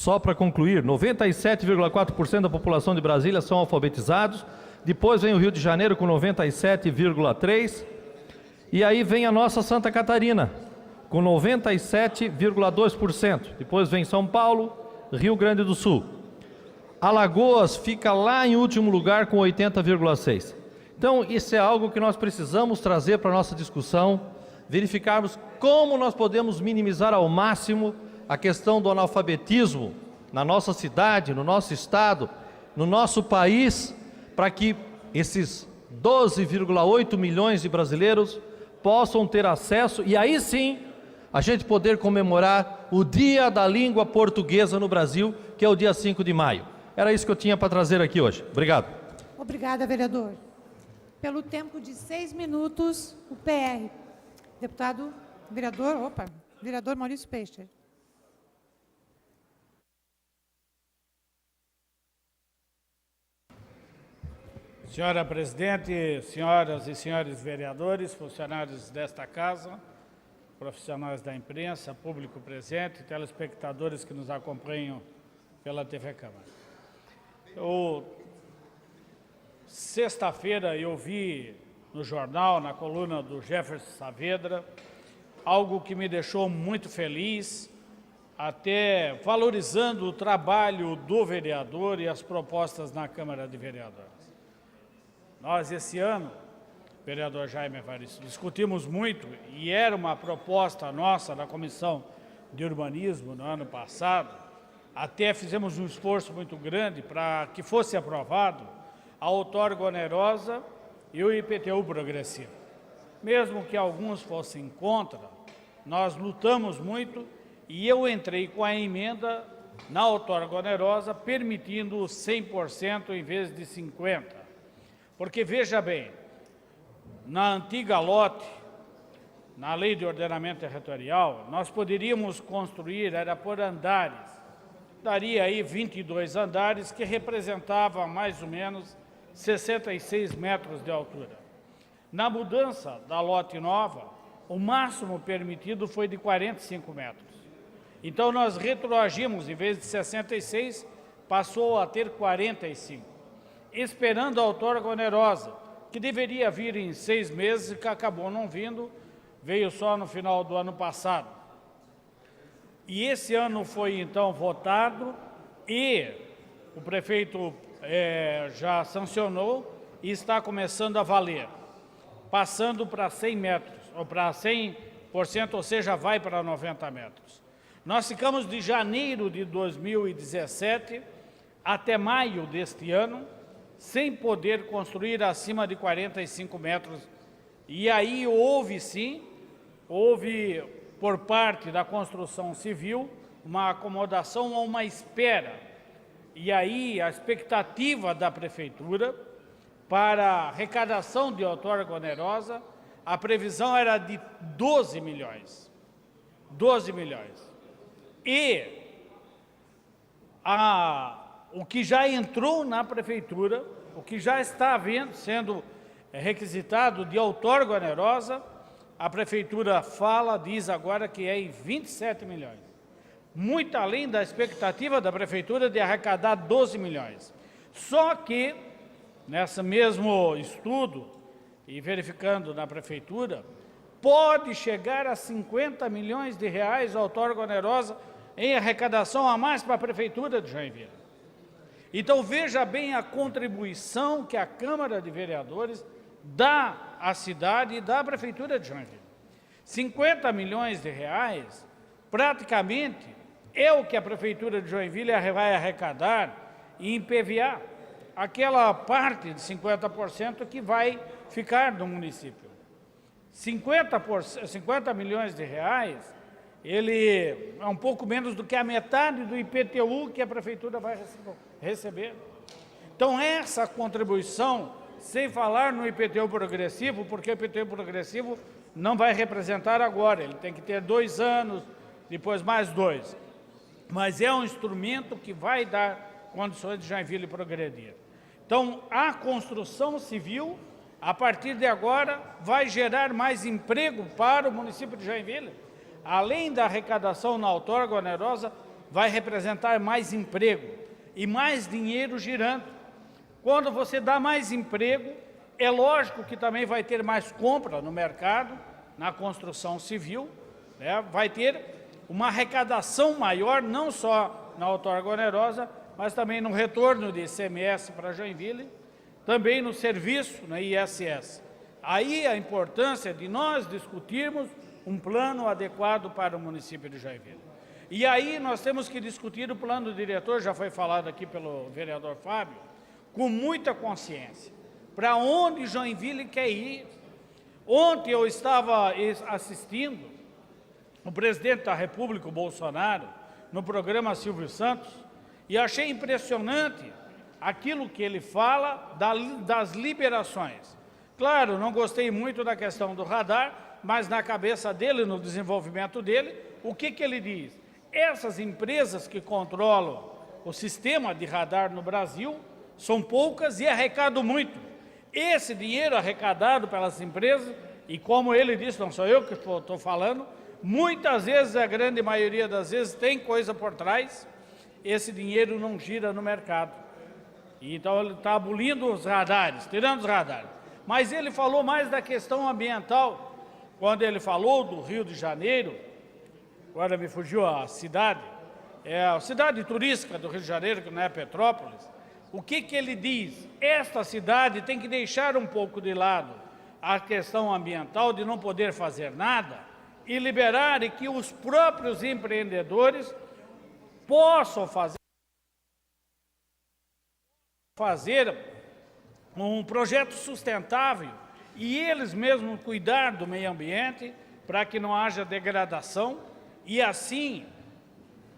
Só para concluir, 97,4% da população de Brasília são alfabetizados, depois vem o Rio de Janeiro com 97,3%, e aí vem a nossa Santa Catarina, com 97,2%. Depois vem São Paulo, Rio Grande do Sul. Alagoas fica lá em último lugar com 80,6%. Então, isso é algo que nós precisamos trazer para a nossa discussão, verificarmos como nós podemos minimizar ao máximo a questão do analfabetismo na nossa cidade, no nosso estado, no nosso país, para que esses 12,8 milhões de brasileiros possam ter acesso e aí sim a gente poder comemorar o Dia da Língua Portuguesa no Brasil, que é o dia 5 de maio. Era isso que eu tinha para trazer aqui hoje. Obrigado. Obrigada, vereador. Pelo tempo de 6 minutos, o PR. Vereador Maurício Peixe. Senhora Presidente, senhoras e senhores vereadores, funcionários desta casa, profissionais da imprensa, público presente, telespectadores que nos acompanham pela TV Câmara. Sexta-feira eu vi no jornal, na coluna do Jefferson Saavedra, algo que me deixou muito feliz, até valorizando o trabalho do vereador e as propostas na Câmara de Vereadores. Nós, esse ano, vereador Jaime Evaristo, discutimos muito, e era uma proposta nossa da Comissão de Urbanismo no ano passado, até fizemos um esforço muito grande para que fosse aprovado a outorga onerosa e o IPTU progressivo. Mesmo que alguns fossem contra, nós lutamos muito e eu entrei com a emenda na outorga onerosa, permitindo 100% em vez de 50%. Porque, veja bem, na antiga lote, na Lei de Ordenamento Territorial, nós poderíamos construir, era por andares, daria aí 22 andares, que representava mais ou menos 66 metros de altura. Na mudança da lote nova, o máximo permitido foi de 45 metros. Então, nós retroagimos, em vez de 66, passou a ter 45, esperando a outorga onerosa, que deveria vir em 6 meses e que acabou não vindo, veio só no final do ano passado. E esse ano foi, então, votado e o prefeito já sancionou e está começando a valer, passando para 100 metros, ou para 100%, ou seja, vai para 90 metros. Nós ficamos de janeiro de 2017 até maio deste ano, sem poder construir acima de 45 metros. E aí houve, sim, por parte da construção civil, uma acomodação ou uma espera. E aí a expectativa da Prefeitura para a arrecadação de outorga onerosa, a previsão era de 12 milhões. 12 milhões. E o que já entrou na Prefeitura, o que já está sendo requisitado de outorga onerosa, a Prefeitura diz agora que é em 27 milhões. Muito além da expectativa da Prefeitura de arrecadar 12 milhões. Só que, nesse mesmo estudo, e verificando na Prefeitura, pode chegar a 50 milhões de reais a outorga onerosa em arrecadação a mais para a Prefeitura de Joinville. Então, veja bem a contribuição que a Câmara de Vereadores dá à cidade e dá à Prefeitura de Joinville. 50 milhões de reais, praticamente, é o que a Prefeitura de Joinville vai arrecadar em PVA, aquela parte de 50% que vai ficar no município. 50 milhões de reais, ele é um pouco menos do que a metade do IPTU que a Prefeitura vai receber. Então, essa contribuição, sem falar no IPTU progressivo, porque o IPTU progressivo não vai representar agora, ele tem que ter 2 anos, depois mais 2. Mas é um instrumento que vai dar condições de Joinville progredir. Então, a construção civil, a partir de agora, vai gerar mais emprego para o município de Joinville. Além da arrecadação na outorga onerosa, vai representar mais emprego e mais dinheiro girando. Quando você dá mais emprego, é lógico que também vai ter mais compra no mercado, na construção civil, né? Vai ter uma arrecadação maior, não só na outorga onerosa, mas também no retorno de ICMS para Joinville, também no serviço, na ISS. Aí a importância de nós discutirmos um plano adequado para o município de Joinville. E aí nós temos que discutir o plano diretor, já foi falado aqui pelo vereador Fábio, com muita consciência. Para onde Joinville quer ir? Ontem eu estava assistindo o presidente da República, o Bolsonaro, no programa Silvio Santos, e achei impressionante aquilo que ele fala das liberações. Claro, não gostei muito da questão do radar, mas na cabeça dele, no desenvolvimento dele, o que ele diz? Essas empresas que controlam o sistema de radar no Brasil são poucas e arrecadam muito. Esse dinheiro arrecadado pelas empresas, e como ele disse, não sou eu que estou falando, muitas vezes, a grande maioria das vezes, tem coisa por trás, esse dinheiro não gira no mercado. Então, ele está abolindo os radares, tirando os radares. Mas ele falou mais da questão ambiental, quando ele falou do Rio de Janeiro, agora me fugiu a cidade, é a cidade turística do Rio de Janeiro, que não é Petrópolis. O que ele diz? Esta cidade tem que deixar um pouco de lado a questão ambiental de não poder fazer nada e liberar e que os próprios empreendedores possam fazer um projeto sustentável e eles mesmos cuidar do meio ambiente para que não haja degradação e assim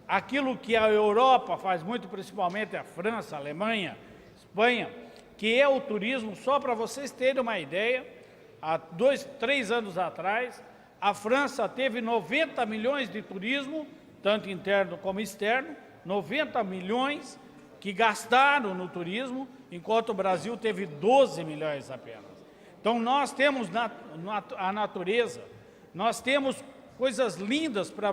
aquilo que a Europa faz muito, principalmente a França, a Alemanha, Espanha, que é o turismo, só para vocês terem uma ideia, há 2, 3 anos atrás, a França teve 90 milhões de turismo, tanto interno como externo, 90 milhões que gastaram no turismo, enquanto o Brasil teve 12 milhões apenas. Então, nós temos a natureza, nós temos coisas lindas para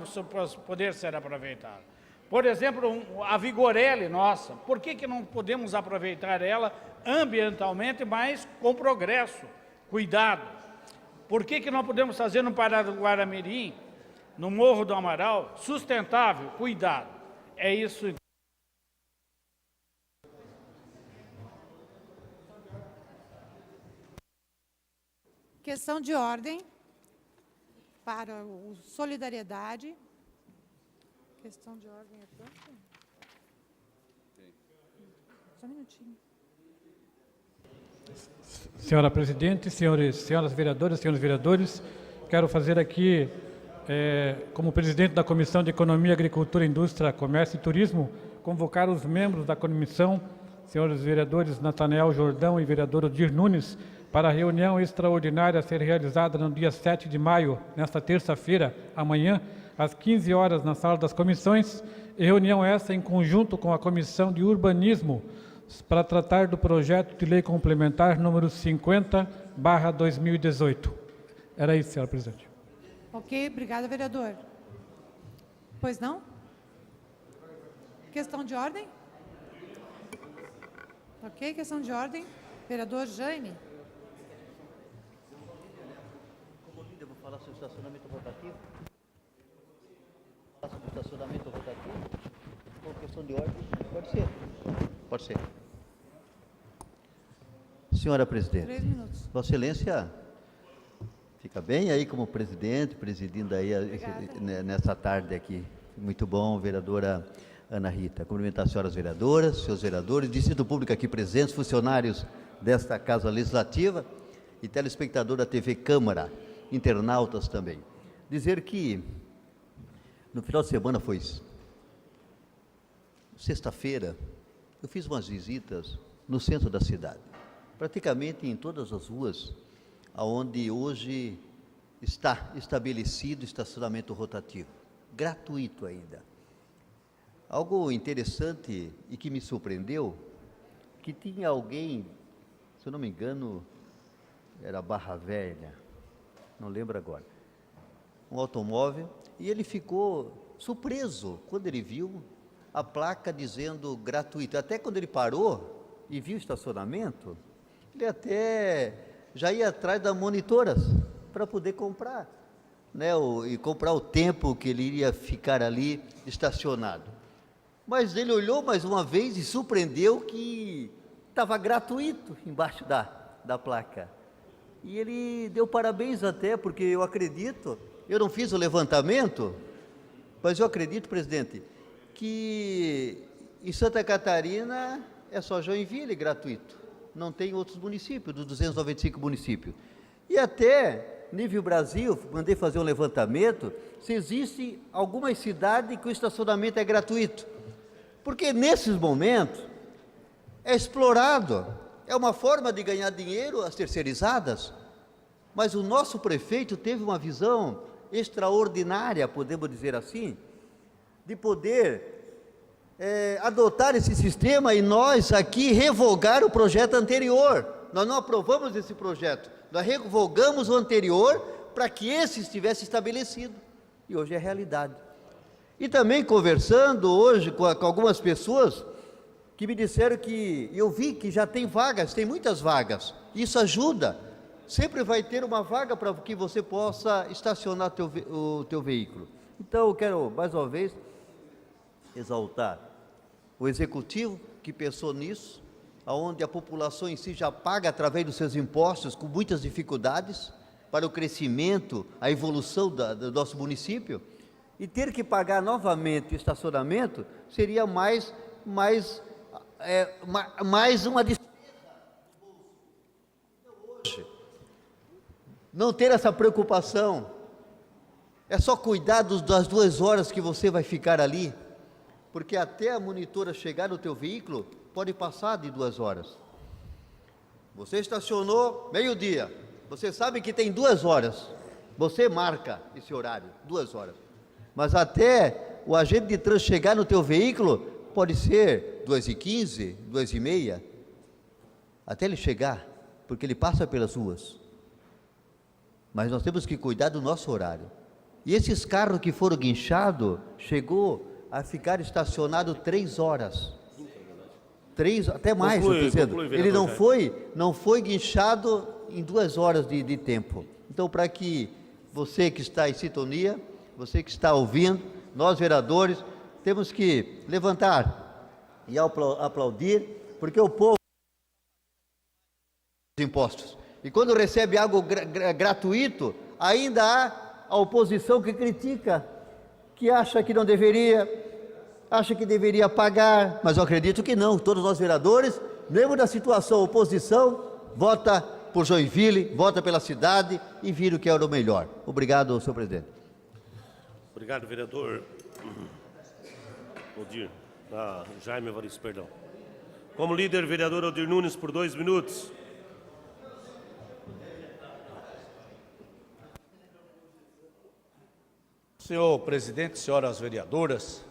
poder ser aproveitadas. Por exemplo, a Vigorelli nossa, por que não podemos aproveitar ela ambientalmente, mas com progresso, cuidado? Por que não podemos fazer no Pará do Guaramirim, no Morro do Amaral, sustentável, cuidado? É isso. Questão de ordem para o Solidariedade. Questão de ordem é quanto? Só um minutinho. Senhora Presidente, senhoras vereadoras, senhores vereadores, quero fazer aqui, como presidente da Comissão de Economia, Agricultura, Indústria, Comércio e Turismo, convocar os membros da comissão, senhores vereadores Natanael Jordão e vereador Odir Nunes, para a reunião extraordinária a ser realizada no dia 7 de maio, nesta terça-feira, amanhã, às 15 horas, na sala das comissões, e reunião essa em conjunto com a Comissão de Urbanismo, para tratar do projeto de lei complementar número 50/2018. Era isso, senhora presidente. Ok, obrigada, vereador. Pois não? Questão de ordem? Ok, questão de ordem. Vereador Jaime. Como líder, vou falar sobre estacionamento rotativo. Falar sobre estacionamento rotativo. Por questão de ordem, pode ser. Pode ser. Senhora Presidente, 3 minutos. Vossa Excelência fica bem aí como presidente, presidindo aí nessa tarde aqui. Muito bom, vereadora Ana Rita. Cumprimentar as senhoras vereadoras, seus vereadores, distrito público aqui presentes, funcionários desta Casa Legislativa e telespectador da TV Câmara, internautas também. Dizer que no final de semana foi sexta-feira, eu fiz umas visitas no centro da cidade, praticamente em todas as ruas, onde hoje está estabelecido estacionamento rotativo, gratuito ainda. Algo interessante e que me surpreendeu, que tinha alguém, se eu não me engano, era Barra Velha, não lembro agora, um automóvel, e ele ficou surpreso quando ele viu a placa dizendo gratuito. Até quando ele parou e viu o estacionamento, ele até já ia atrás das monitoras para poder comprar, né, e comprar o tempo que ele iria ficar ali estacionado. Mas ele olhou mais uma vez e surpreendeu que estava gratuito embaixo da placa. E ele deu parabéns até, porque eu acredito, eu não fiz o levantamento, mas eu acredito, presidente, que em Santa Catarina é só Joinville gratuito, não tem outros municípios, dos 295 municípios. E até, nível Brasil, mandei fazer um levantamento, se existe algumas cidades que o estacionamento é gratuito, porque nesses momentos é explorado, é uma forma de ganhar dinheiro as terceirizadas, mas o nosso prefeito teve uma visão extraordinária, podemos dizer assim, de poder adotar esse sistema e nós aqui revogar o projeto anterior. Nós não aprovamos esse projeto, nós revogamos o anterior para que esse estivesse estabelecido, e hoje é realidade. E também conversando hoje com algumas pessoas que me disseram que, eu vi que já tem vagas, tem muitas vagas, isso ajuda, sempre vai ter uma vaga para que você possa estacionar o teu veículo. Então eu quero mais uma vez exaltar o executivo que pensou nisso, onde a população em si já paga através dos seus impostos com muitas dificuldades para o crescimento, a evolução do nosso município, e ter que pagar novamente o estacionamento seria mais uma despesa. Hoje, não ter essa preocupação, é só cuidar das 2 horas que você vai ficar ali, porque até a monitora chegar no teu veículo, pode passar de 2 horas. Você estacionou meio-dia, você sabe que tem 2 horas, você marca esse horário, 2 horas. Mas até o agente de trânsito chegar no teu veículo, pode ser 2h15, 2h30, até ele chegar, porque ele passa pelas ruas. Mas nós temos que cuidar do nosso horário. E esses carros que foram guinchados, chegou a ficar estacionado 3 horas. 3, até mais, ele não foi guinchado em 2 horas de tempo. Então, para que você que está em sintonia, você que está ouvindo, nós vereadores, temos que levantar e aplaudir, porque o povo os impostos. E quando recebe algo gratuito, ainda há a oposição que critica, que acha que não deveria, acha que deveria pagar, mas eu acredito que não. Todos nós vereadores, mesmo na situação oposição, vota por Joinville, vota pela cidade e vira o que era o melhor. Obrigado, senhor presidente. Obrigado, vereador Odir. Jaime Evaristo, perdão. Como líder, vereador Odir Nunes, por 2 minutos. Senhor presidente, senhoras vereadoras,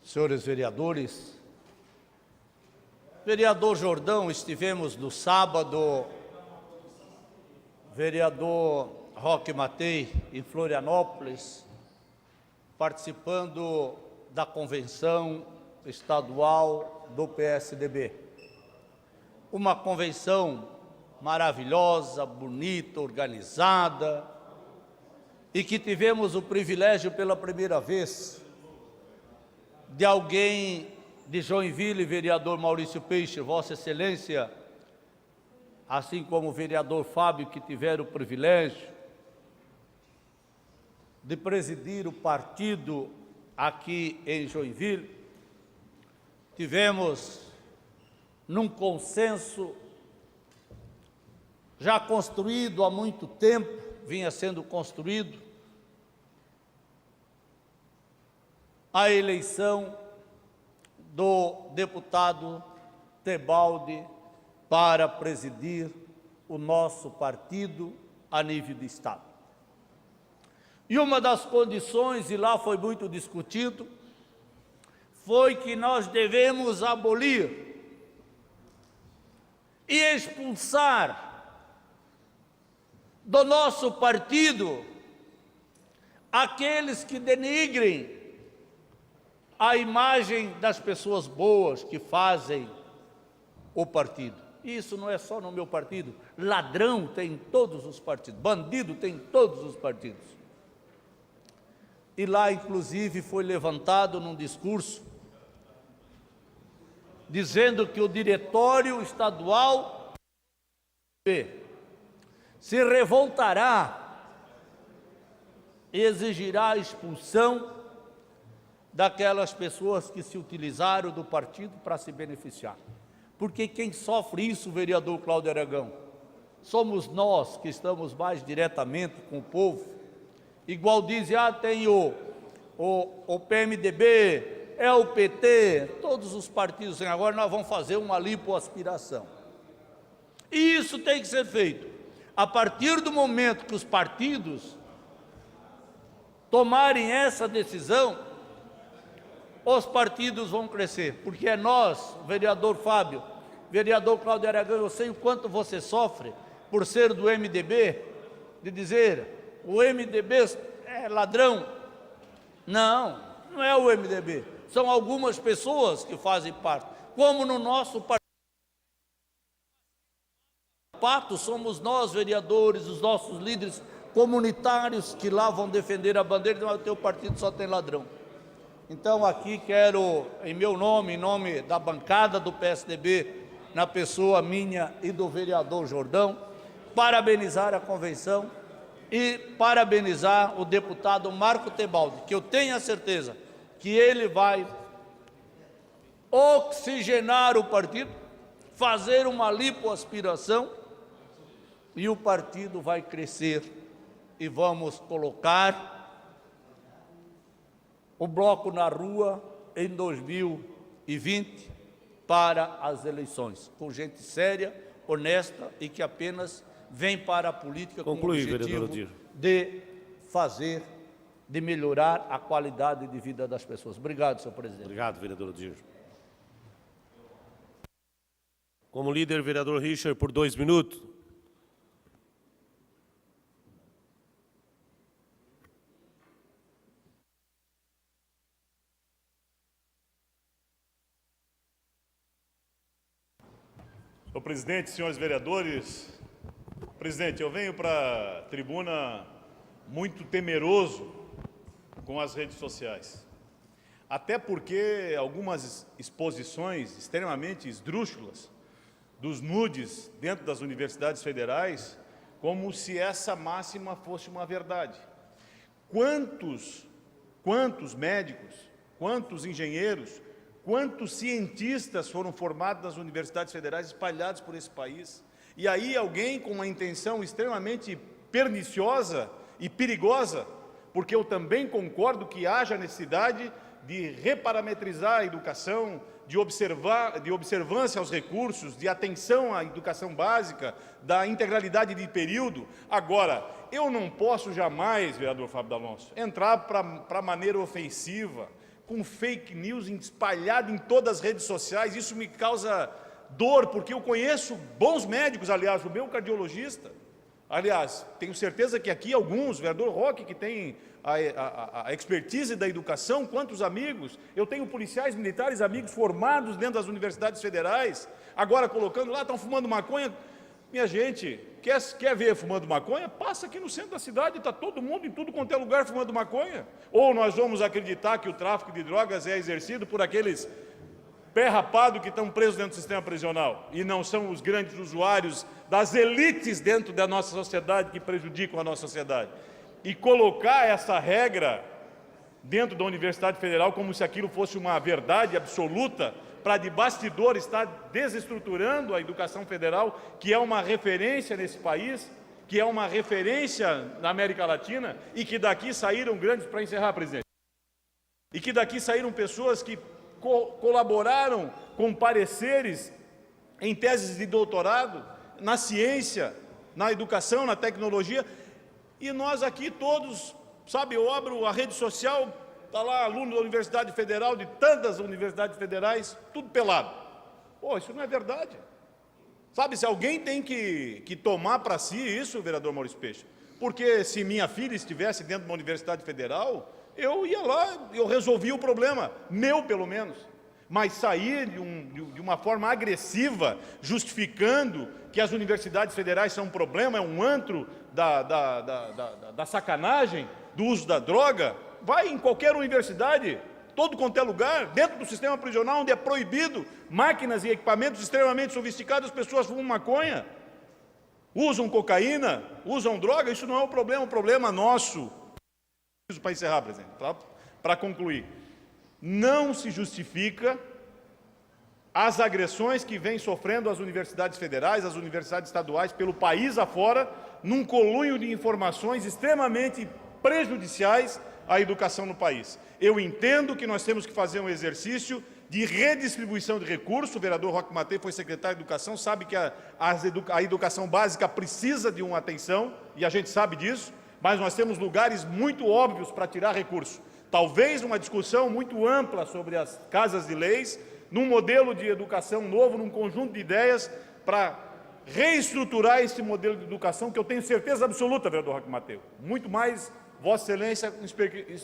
senhores vereadores, vereador Jordão, estivemos no sábado, vereador Roque Matei, em Florianópolis, participando da convenção estadual do PSDB. Uma convenção maravilhosa, bonita, organizada, e que tivemos o privilégio pela primeira vez de alguém de Joinville, vereador Maurício Peixe, Vossa Excelência, assim como o vereador Fábio, que tiveram o privilégio de presidir o partido aqui em Joinville. Tivemos, num consenso já construído há muito tempo, vinha sendo construído, a eleição do deputado Tebaldi para presidir o nosso partido a nível de Estado. E uma das condições, e lá foi muito discutido, foi que nós devemos abolir e expulsar do nosso partido aqueles que denigrem a imagem das pessoas boas que fazem o partido. Isso não é só no meu partido. Ladrão tem em todos os partidos, bandido tem em todos os partidos. E lá, inclusive, foi levantado num discurso dizendo que o diretório estadual se revoltará e exigirá a expulsão daquelas pessoas que se utilizaram do partido para se beneficiar. Porque quem sofre isso, vereador Cláudio Aragão, somos nós que estamos mais diretamente com o povo. Igual dizem, tem o PMDB, é o PT, todos os partidos, agora nós vamos fazer uma lipoaspiração. E isso tem que ser feito. A partir do momento que os partidos tomarem essa decisão, os partidos vão crescer, porque é nós, vereador Fábio, vereador Cláudio Aragão, eu sei o quanto você sofre por ser do MDB, de dizer, o MDB é ladrão. Não, não é o MDB, são algumas pessoas que fazem parte, como no nosso partido, somos nós, vereadores, os nossos líderes comunitários que lá vão defender a bandeira, mas o teu partido só tem ladrão. Então aqui quero, em meu nome, em nome da bancada do PSDB, na pessoa minha e do vereador Jordão, parabenizar a convenção e parabenizar o deputado Marco Tebaldi, que eu tenho a certeza que ele vai oxigenar o partido, fazer uma lipoaspiração e o partido vai crescer e vamos colocar o bloco na rua em 2020 para as eleições, com gente séria, honesta e que apenas vem para a política com o objetivo de fazer, de melhorar a qualidade de vida das pessoas. Obrigado, senhor presidente. Obrigado, vereador Odir. Como líder, vereador Richard, por 2 minutos. Senhor presidente, senhores vereadores, presidente, eu venho para a tribuna muito temeroso com as redes sociais. Até porque algumas exposições extremamente esdrúxulas dos nudes dentro das universidades federais, como se essa máxima fosse uma verdade. Quantos médicos, quantos engenheiros, quantos cientistas foram formados nas universidades federais espalhados por esse país? E aí alguém com uma intenção extremamente perniciosa e perigosa, porque eu também concordo que haja necessidade de reparametrizar a educação, de observância aos recursos, de atenção à educação básica, da integralidade de período. Agora, eu não posso jamais, vereador Fábio D'Alonso, entrar para maneira ofensiva, com fake news espalhado em todas as redes sociais. Isso me causa dor, porque eu conheço bons médicos, aliás, o meu cardiologista, aliás, tenho certeza que aqui alguns, vereador Roque, que tem a expertise da educação, quantos amigos, eu tenho policiais militares, amigos formados dentro das universidades federais, agora colocando lá, estão fumando maconha. Minha gente, quer ver fumando maconha? Passa aqui no centro da cidade, está todo mundo em tudo quanto é lugar fumando maconha. Ou nós vamos acreditar que o tráfico de drogas é exercido por aqueles pé rapado que estão presos dentro do sistema prisional e não são os grandes usuários das elites dentro da nossa sociedade que prejudicam a nossa sociedade. E colocar essa regra dentro da Universidade Federal como se aquilo fosse uma verdade absoluta, para de bastidor estar desestruturando a educação federal, que é uma referência nesse país, que é uma referência na América Latina, e que daqui saíram grandes, para encerrar, presidente, e que daqui saíram pessoas que colaboraram com pareceres em teses de doutorado, na ciência, na educação, na tecnologia, e nós aqui todos, sabe, eu abro a rede social, está lá aluno da Universidade Federal, de tantas universidades federais, tudo pelado. Pô, isso não é verdade. Sabe, se alguém tem que tomar para si isso, vereador Maurício Peixe, porque se minha filha estivesse dentro de uma universidade federal, eu ia lá, eu resolvia o problema, meu pelo menos. Mas sair de uma forma agressiva, justificando que as universidades federais são um problema, é um antro da sacanagem, do uso da droga, vai em qualquer universidade, todo quanto é lugar, dentro do sistema prisional, onde é proibido, máquinas e equipamentos extremamente sofisticados, as pessoas fumam maconha, usam cocaína, usam droga, isso não é o problema nosso. Para encerrar, presidente, para concluir, não se justifica as agressões que vêm sofrendo as universidades federais, as universidades estaduais, pelo país afora, num colunho de informações extremamente prejudiciais à educação no país. Eu entendo que nós temos que fazer um exercício de redistribuição de recursos. O vereador Roque Matei foi secretário de Educação, sabe que a educação básica precisa de uma atenção, e a gente sabe disso, mas nós temos lugares muito óbvios para tirar recurso. Talvez uma discussão muito ampla sobre as casas de leis, num modelo de educação novo, num conjunto de ideias para reestruturar esse modelo de educação, que eu tenho certeza absoluta, vereador Roque Matei, muito mais Vossa Excelência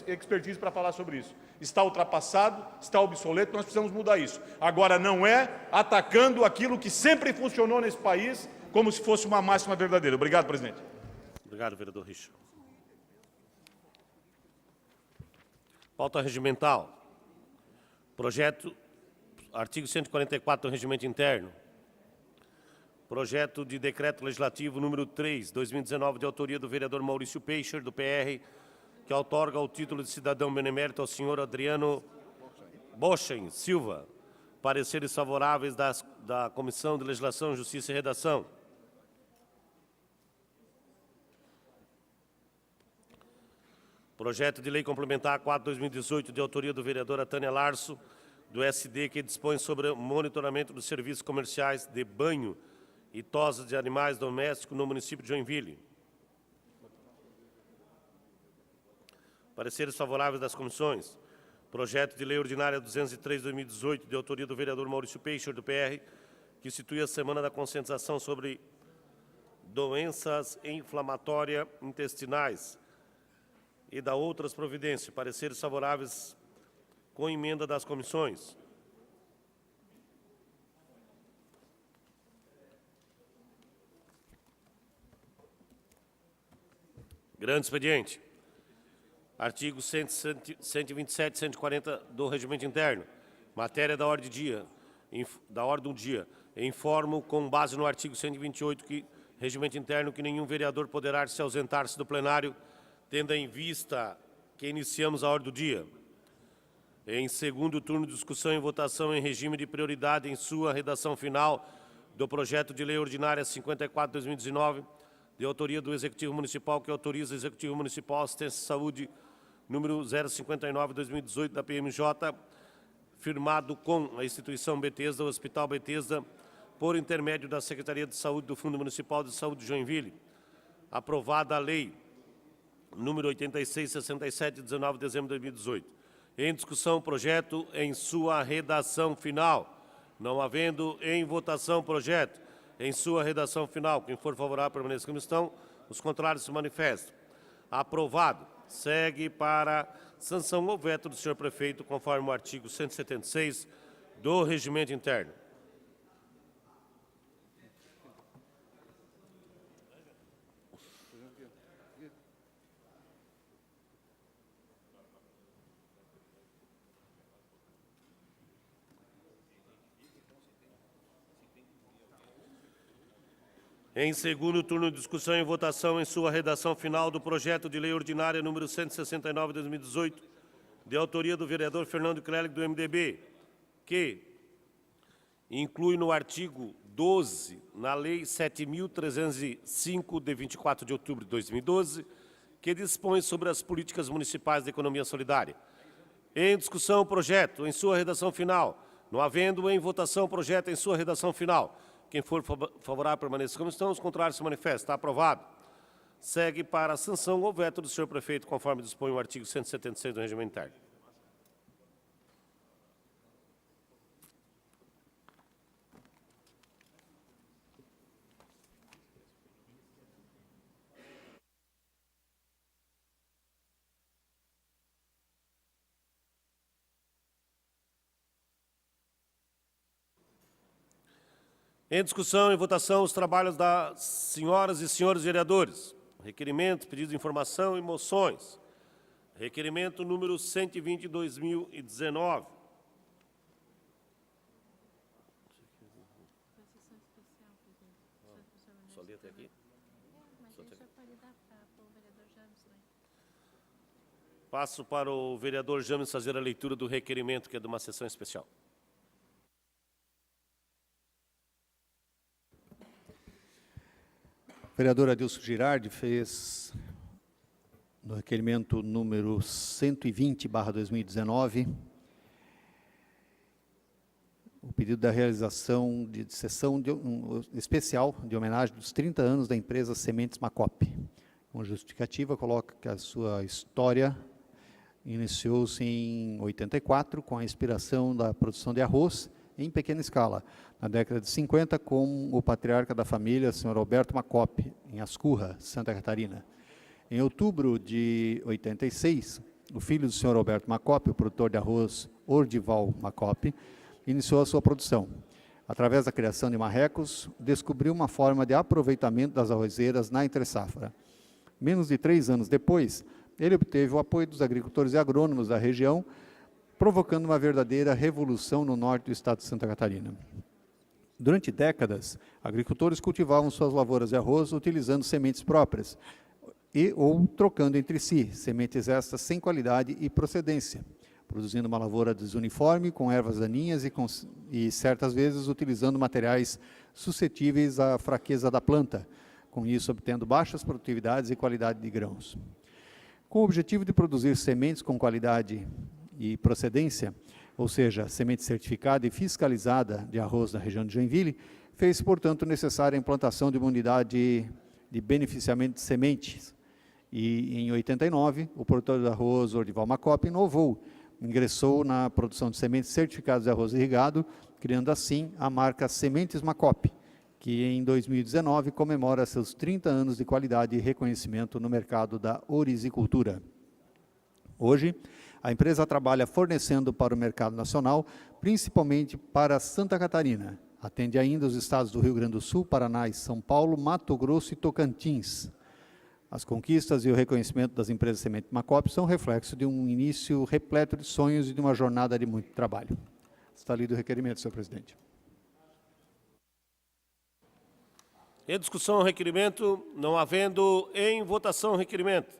expertise para falar sobre isso. Está ultrapassado, está obsoleto, nós precisamos mudar isso. Agora, não é atacando aquilo que sempre funcionou nesse país, como se fosse uma máxima verdadeira. Obrigado, presidente. Obrigado, vereador Richa. Pauta regimental. Projeto, artigo 144 do Regimento Interno. Projeto de decreto legislativo número 3, 2019, de autoria do vereador Maurício Peixer, do PR, que outorga o título de cidadão benemérito ao senhor Adriano Boschen Silva. Pareceres favoráveis da Comissão de Legislação, Justiça e Redação. Projeto de lei complementar 4/2018, de autoria do vereador Tânia Larso, do SD, que dispõe sobre o monitoramento dos serviços comerciais de banho e tosas de animais domésticos no município de Joinville. Pareceres favoráveis das comissões. Projeto de lei ordinária 203/2018, de autoria do vereador Maurício Peixer, do PR, que institui a Semana da Conscientização sobre doenças inflamatórias intestinais e da outras providências. Pareceres favoráveis com emenda das comissões. Grande expediente. Artigo 127 e 140 do Regimento Interno. Matéria da ordem do dia. Informo, com base no artigo 128 Regimento Interno, que nenhum vereador poderá se ausentar-se do plenário, tendo em vista que iniciamos a ordem do dia. Em segundo turno, discussão e votação em regime de prioridade em sua redação final do projeto de lei ordinária 54/2019, de autoria do Executivo Municipal, que autoriza o Executivo Municipal Assistência e Saúde número 059/2018 da PMJ, firmado com a instituição Bethesda, o Hospital Bethesda, por intermédio da Secretaria de Saúde do Fundo Municipal de Saúde de Joinville. Aprovada a lei número 8667, de 19 de dezembro de 2018. Em discussão, o projeto em sua redação final. Não havendo em votação projeto em sua redação final, quem for favorável permaneça como estão, os contrários se manifestam. Aprovado. Segue para sanção ou veto do senhor prefeito, conforme o artigo 176 do Regimento Interno. Em segundo turno, discussão e votação em sua redação final do projeto de lei ordinária número 169/2018, de autoria do vereador Fernando Krellig, do MDB, que inclui no artigo 12, na Lei 7.305, de 24 de outubro de 2012, que dispõe sobre as políticas municipais de economia solidária. Em discussão, o projeto em sua redação final. Não havendo em votação o projeto em sua redação final. Quem for favorável permaneça como estão, os contrários se manifestam. Está aprovado. Segue para a sanção ou veto do senhor prefeito, conforme dispõe o artigo 176 do Regimento Interno. Em discussão e votação, os trabalhos das senhoras e senhores vereadores. Requerimentos, pedidos de informação e moções. Requerimento número 120, 2019. Só li até aqui? Passo para o vereador James fazer a leitura do requerimento, que é de uma sessão especial. O vereador Adilson Girardi fez, no requerimento número 120/2019, o pedido da realização de sessão especial de homenagem dos 30 anos da empresa Sementes Macop. Com justificativa, coloca que a sua história iniciou-se em 84, com a inspiração da produção de arroz em pequena escala, na década de 50, com o patriarca da família, Sr. Alberto Macop, em Ascurra, Santa Catarina. Em outubro de 86, o filho do Sr. Alberto Macop, o produtor de arroz Ordival Macop, iniciou a sua produção. Através da criação de marrecos, descobriu uma forma de aproveitamento das arrozeiras na entre-safra. Menos de 3 anos depois, ele obteve o apoio dos agricultores e agrônomos da região, provocando uma verdadeira revolução no norte do estado de Santa Catarina. Durante décadas, agricultores cultivavam suas lavouras de arroz utilizando sementes próprias ou trocando entre si, sementes estas sem qualidade e procedência, produzindo uma lavoura desuniforme, com ervas daninhas e certas vezes utilizando materiais suscetíveis à fraqueza da planta, com isso obtendo baixas produtividades e qualidade de grãos. Com o objetivo de produzir sementes com qualidade e procedência, ou seja, semente certificada e fiscalizada de arroz na região de Joinville, fez, portanto, necessária a implantação de uma unidade de beneficiamento de sementes. E, em 89, o produtor de arroz Ordival Macop inovou, ingressou na produção de sementes certificadas de arroz irrigado, criando assim a marca Sementes Macop, que em 2019 comemora seus 30 anos de qualidade e reconhecimento no mercado da orizicultura. Hoje, a empresa trabalha fornecendo para o mercado nacional, principalmente para Santa Catarina. Atende ainda os estados do Rio Grande do Sul, Paraná e São Paulo, Mato Grosso e Tocantins. As conquistas e o reconhecimento das empresas Semente Macop são reflexo de um início repleto de sonhos e de uma jornada de muito trabalho. Está lido o requerimento, senhor presidente. Em discussão o requerimento, não havendo em votação o requerimento.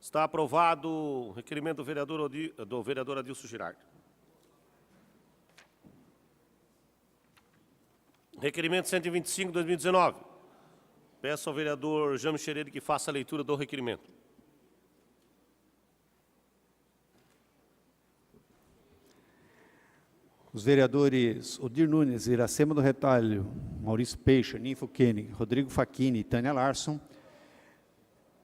Está aprovado o requerimento do vereador Adilson Girardi. Requerimento 125, 2019. Peço ao vereador James Xerede que faça a leitura do requerimento. Os vereadores Odir Nunes, Iracema do Retalho, Maurício Peixe, Ninfo Koenig, Rodrigo Facchini e Tânia Larson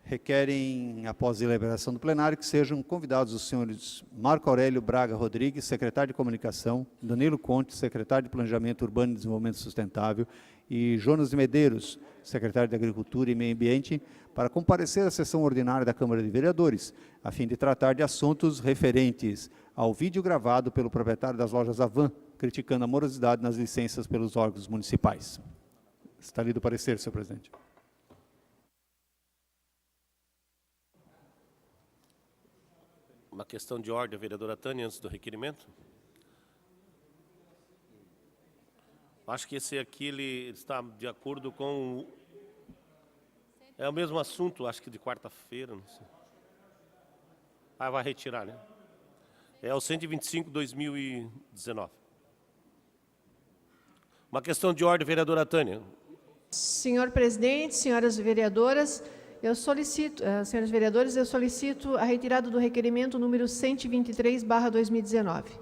requerem, após a deliberação do plenário, que sejam convidados os senhores Marco Aurélio Braga Rodrigues, secretário de Comunicação, Danilo Conte, secretário de Planejamento Urbano e Desenvolvimento Sustentável, e Jonas de Medeiros, secretário de Agricultura e Meio Ambiente, para comparecer à sessão ordinária da Câmara de Vereadores, a fim de tratar de assuntos referentes ao vídeo gravado pelo proprietário das lojas Avan, criticando a morosidade nas licenças pelos órgãos municipais. Está lido o parecer, senhor presidente. Uma questão de ordem, a vereadora Tânia, antes do requerimento. Acho que esse aqui ele está de acordo com... É o mesmo assunto, acho que de quarta-feira, não sei. Ah, vai retirar, né? É o 125, 2019. Uma questão de ordem, vereadora Tânia. Senhor presidente, senhoras vereadoras, senhores vereadores, eu solicito a retirada do requerimento número 123/2019.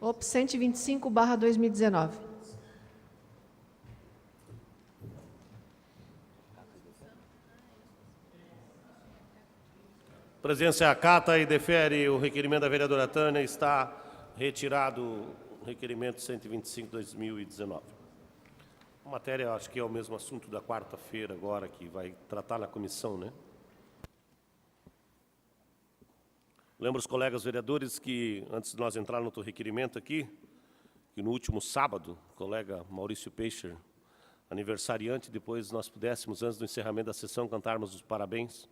OP 125/2019. A presidência acata e defere o requerimento da vereadora Tânia. Está retirado o requerimento 125/2019. A matéria, acho que é o mesmo assunto da quarta-feira agora, que vai tratar na comissão, né? Lembro os colegas vereadores que, antes de nós entrar no outro requerimento aqui, que no último sábado, o colega Maurício Peixer, aniversariante, depois nós pudéssemos, antes do encerramento da sessão, cantarmos os parabéns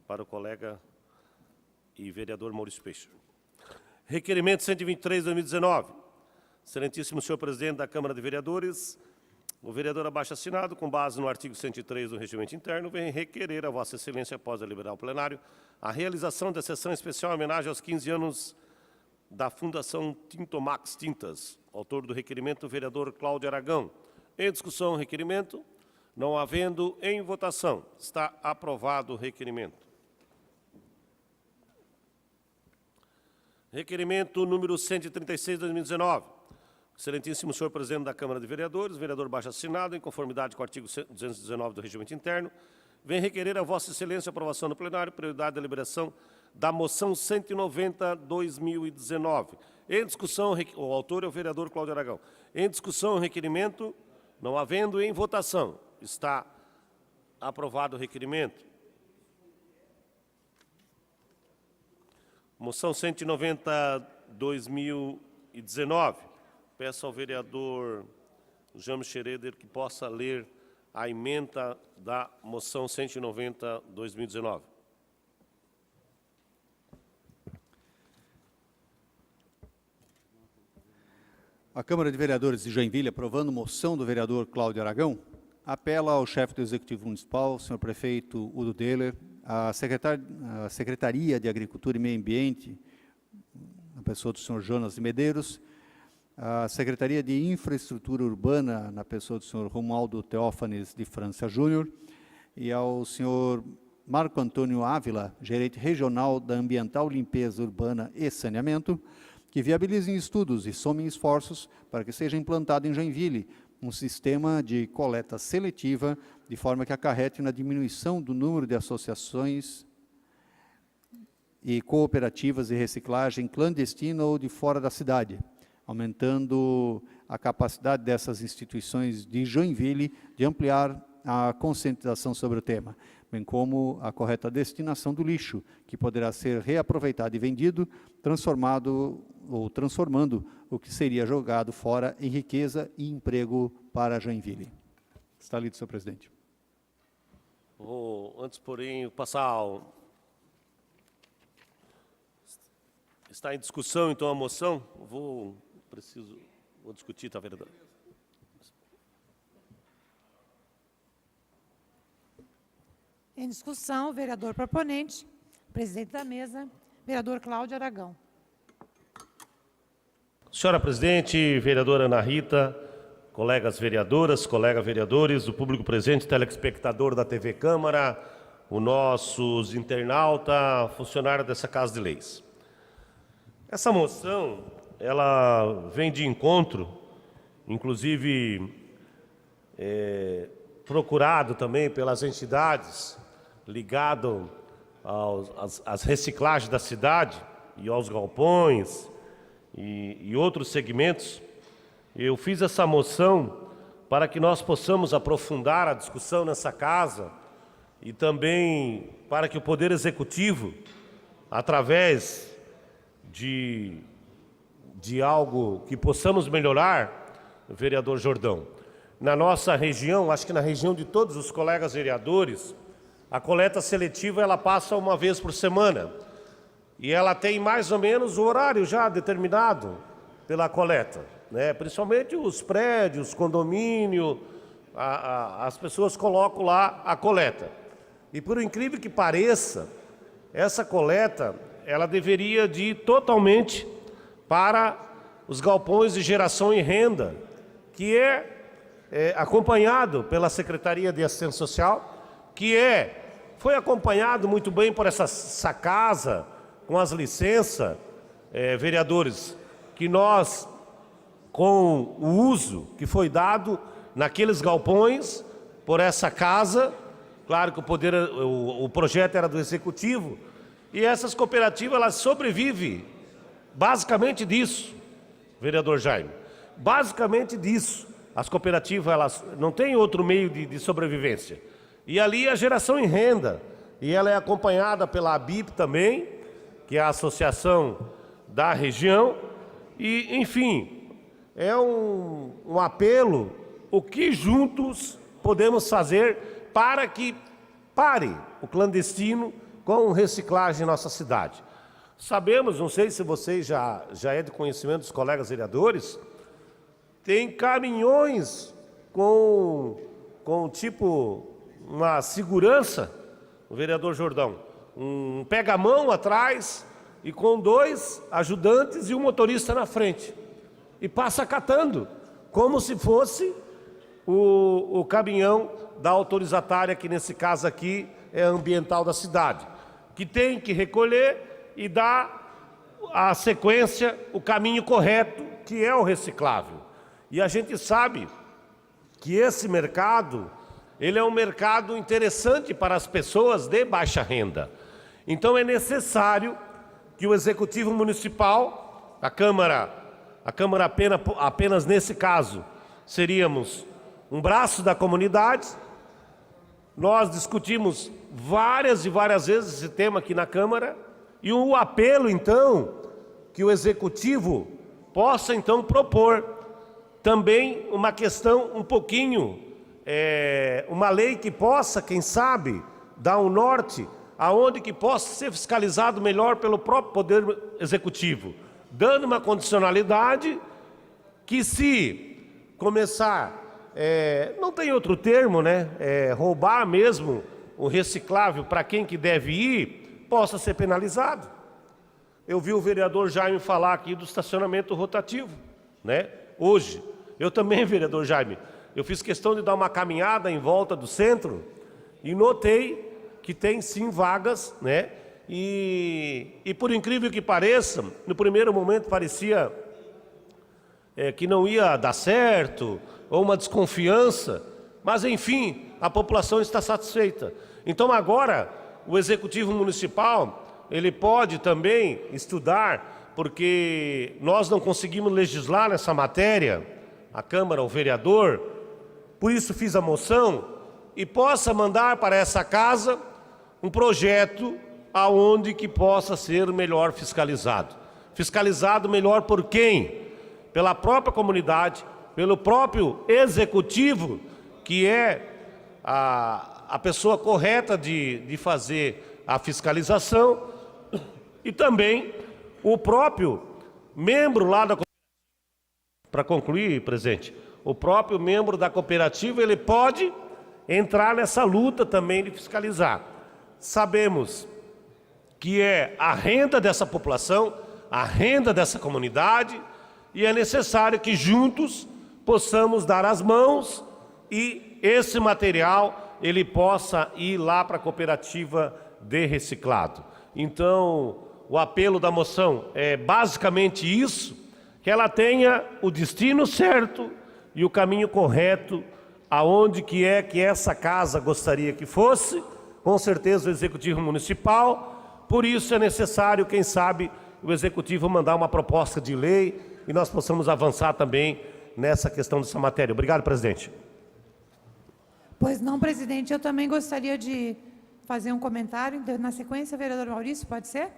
para o colega e vereador Maurício Peixer. Requerimento 123/2019. Excelentíssimo senhor presidente da Câmara de Vereadores, o vereador abaixo assinado, com base no artigo 103 do Regimento Interno, vem requerer a Vossa Excelência, após deliberar o plenário, a realização da sessão especial em homenagem aos 15 anos da Fundação Tintomax Tintas. Autor do requerimento, o vereador Cláudio Aragão. Em discussão, o requerimento. Não havendo em votação, está aprovado o requerimento. Requerimento número 136/2019. Excelentíssimo senhor presidente da Câmara de Vereadores, vereador baixo assinado, em conformidade com o artigo 219 do Regimento Interno, vem requerer a Vossa Excelência a aprovação no plenário, prioridade de deliberação da moção 190/2019. Em discussão, o autor é o vereador Cláudio Aragão. Em discussão, o requerimento, não havendo em votação, está aprovado o requerimento. Moção 190/2019. Peço ao vereador James Schroeder que possa ler a emenda da moção 190/2019. A Câmara de Vereadores de Joinville, aprovando moção do vereador Cláudio Aragão, apela ao chefe do Executivo Municipal, senhor prefeito Udo Deller, a Secretaria de Agricultura e Meio Ambiente, na pessoa do senhor Jonas de Medeiros, a Secretaria de Infraestrutura Urbana, na pessoa do senhor Romualdo Teófanes de França Júnior, e ao senhor Marco Antônio Ávila, gerente regional da Ambiental Limpeza Urbana e Saneamento, que viabilizem estudos e somem esforços para que seja implantado em Joinville um sistema de coleta seletiva, de forma que acarrete na diminuição do número de associações e cooperativas de reciclagem clandestina ou de fora da cidade, aumentando a capacidade dessas instituições de Joinville de ampliar a conscientização sobre o tema, bem como a correta destinação do lixo, que poderá ser reaproveitado e vendido, transformando o que seria jogado fora em riqueza e emprego para Joinville. Está lido, senhor presidente. Antes, porém, passar está em discussão, então, a moção. Vou discutir, tá, vereador? Em discussão, o vereador proponente, presidente da mesa, vereador Cláudio Aragão. Senhora presidente, vereadora Ana Rita, colegas vereadoras, colegas vereadores, o público presente, telespectador da TV Câmara, os nossos internautas, funcionários dessa Casa de Leis. Essa moção, ela vem de encontro, inclusive procurado também pelas entidades ligado às reciclagens da cidade e aos galpões e outros segmentos. Eu fiz essa moção para que nós possamos aprofundar a discussão nessa casa e também para que o Poder Executivo, através de algo que possamos melhorar, vereador Jordão, na nossa região, acho que na região de todos os colegas vereadores, a coleta seletiva ela passa uma vez por semana e ela tem mais ou menos o horário já determinado pela coleta, né? Principalmente os prédios, condomínio, as pessoas colocam lá a coleta. E por incrível que pareça, essa coleta ela deveria de ir totalmente para os galpões de geração e renda, que acompanhado pela Secretaria de Assistência Social, foi acompanhado muito bem por essa casa, com as licenças, vereadores, que nós, com o uso que foi dado naqueles galpões, por essa casa, claro que o projeto era do Executivo, e essas cooperativas, elas sobrevivem basicamente disso, vereador Jaime, basicamente disso. As cooperativas, elas não têm outro meio de sobrevivência. E ali a geração em renda, e ela é acompanhada pela ABIP também, que é a associação da região, e, enfim, é um apelo, o que juntos podemos fazer para que pare o clandestino com reciclagem em nossa cidade. Sabemos, não sei se vocês já é de conhecimento dos colegas vereadores, tem caminhões com tipo uma segurança, o vereador Jordão, um pega-mão atrás e com 2 ajudantes e um motorista na frente. E passa catando, como se fosse o caminhão da autorizatária, que nesse caso aqui é ambiental da cidade, que tem que recolher e dar a sequência, o caminho correto, que é o reciclável. E a gente sabe que esse mercado, ele é um mercado interessante para as pessoas de baixa renda. Então é necessário que o Executivo Municipal, a Câmara apenas nesse caso, seríamos um braço da comunidade. Nós discutimos várias e várias vezes esse tema aqui na Câmara, e o apelo, então, que o Executivo possa, então, propor também uma questão um pouquinho, uma lei que possa, quem sabe, dar um norte, aonde que possa ser fiscalizado melhor pelo próprio Poder Executivo, dando uma condicionalidade que, se começar, não tem outro termo, né, roubar mesmo o reciclável para quem que deve ir, possa ser penalizado. Eu vi o vereador Jaime falar aqui do estacionamento rotativo, né, hoje. Eu também, vereador Jaime, eu fiz questão de dar uma caminhada em volta do centro e notei que tem sim vagas, né, e por incrível que pareça, no primeiro momento parecia que não ia dar certo, ou uma desconfiança, mas enfim, a população está satisfeita. Então agora, o Executivo Municipal, ele pode também estudar, porque nós não conseguimos legislar nessa matéria, a Câmara, o vereador, por isso fiz a moção, e possa mandar para essa casa um projeto aonde que possa ser melhor fiscalizado. Fiscalizado melhor por quem? Pela própria comunidade, pelo próprio Executivo, que é a pessoa correta de fazer a fiscalização, e também o próprio membro lá da cooperativa. Para concluir, presidente, o próprio membro da cooperativa, ele pode entrar nessa luta também de fiscalizar. Sabemos que é a renda dessa população, a renda dessa comunidade, e é necessário que juntos possamos dar as mãos e esse material ele possa ir lá para a cooperativa de reciclado. Então, o apelo da moção é basicamente isso, que ela tenha o destino certo e o caminho correto, aonde que essa casa gostaria que fosse, com certeza o Executivo Municipal. Por isso é necessário, quem sabe, o Executivo mandar uma proposta de lei e nós possamos avançar também nessa questão dessa matéria. Obrigado, presidente. Pois não, presidente, eu também gostaria de fazer um comentário. Na sequência, vereador Maurício, pode ser?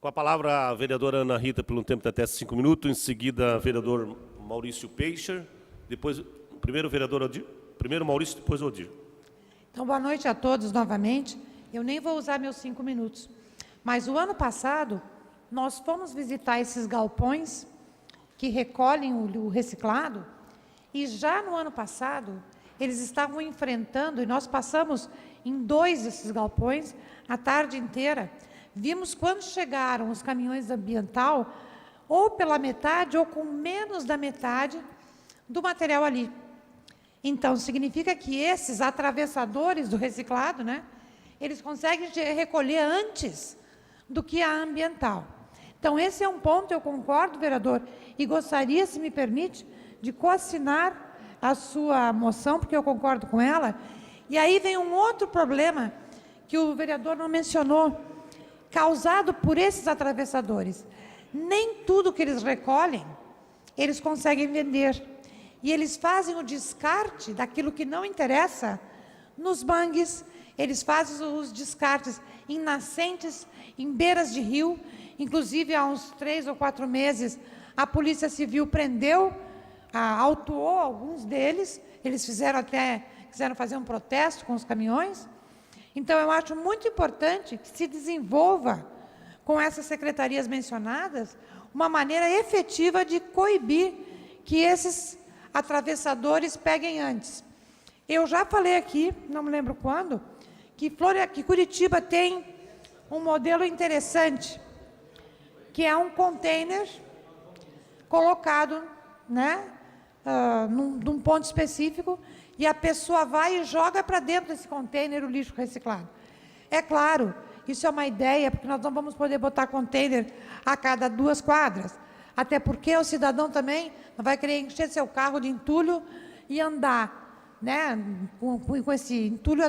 Com a palavra a vereadora Ana Rita, pelo tempo de até 5 minutos, em seguida, vereador Maurício Peixer, depois, primeiro vereador Odir, primeiro Maurício, depois Odir. Então, boa noite a todos novamente. Eu nem vou usar meus 5 minutos. Mas o ano passado, nós fomos visitar esses galpões que recolhem o reciclado, e já no ano passado, eles estavam enfrentando, e nós passamos em 2 desses galpões, a tarde inteira. Vimos quando chegaram os caminhões ambiental, ou pela metade, ou com menos da metade do material ali. Então, significa que esses atravessadores do reciclado, né, eles conseguem recolher antes do que a ambiental. Então, esse é um ponto, eu concordo, vereador, e gostaria, se me permite, de coassinar a sua moção, porque eu concordo com ela. E aí vem um outro problema que o vereador não mencionou, causado por esses atravessadores. Nem tudo que eles recolhem, eles conseguem vender. E eles fazem o descarte daquilo que não interessa nos mangues, eles fazem os descartes em nascentes, em beiras de rio. Inclusive, há uns 3 ou 4 meses, a Polícia Civil prendeu, autuou alguns deles, eles quiseram fazer um protesto com os caminhões. Então, eu acho muito importante que se desenvolva, com essas secretarias mencionadas, uma maneira efetiva de coibir que esses atravessadores peguem antes. Eu já falei aqui, não me lembro quando, que Curitiba tem um modelo interessante, que é um container colocado, né, num ponto específico, e a pessoa vai e joga para dentro desse container o lixo reciclado. É claro, isso é uma ideia, porque nós não vamos poder botar container a cada 2 quadras, até porque o cidadão também não vai querer encher seu carro de entulho e andar, né, com esse entulho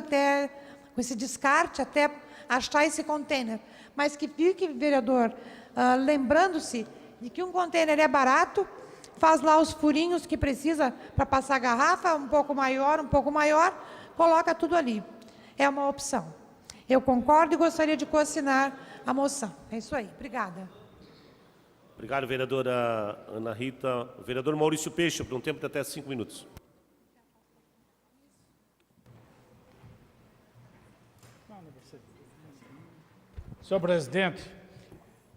com esse descarte até achar esse container. Mas que fique, vereador, lembrando-se de que um container é barato, faz lá os furinhos que precisa para passar a garrafa, um pouco maior, coloca tudo ali. É uma opção. Eu concordo e gostaria de coassinar a moção. É isso aí. Obrigada. Obrigado, vereadora Ana Rita. O vereador Maurício Peixe, por um tempo de até 5 minutos. Senhor presidente,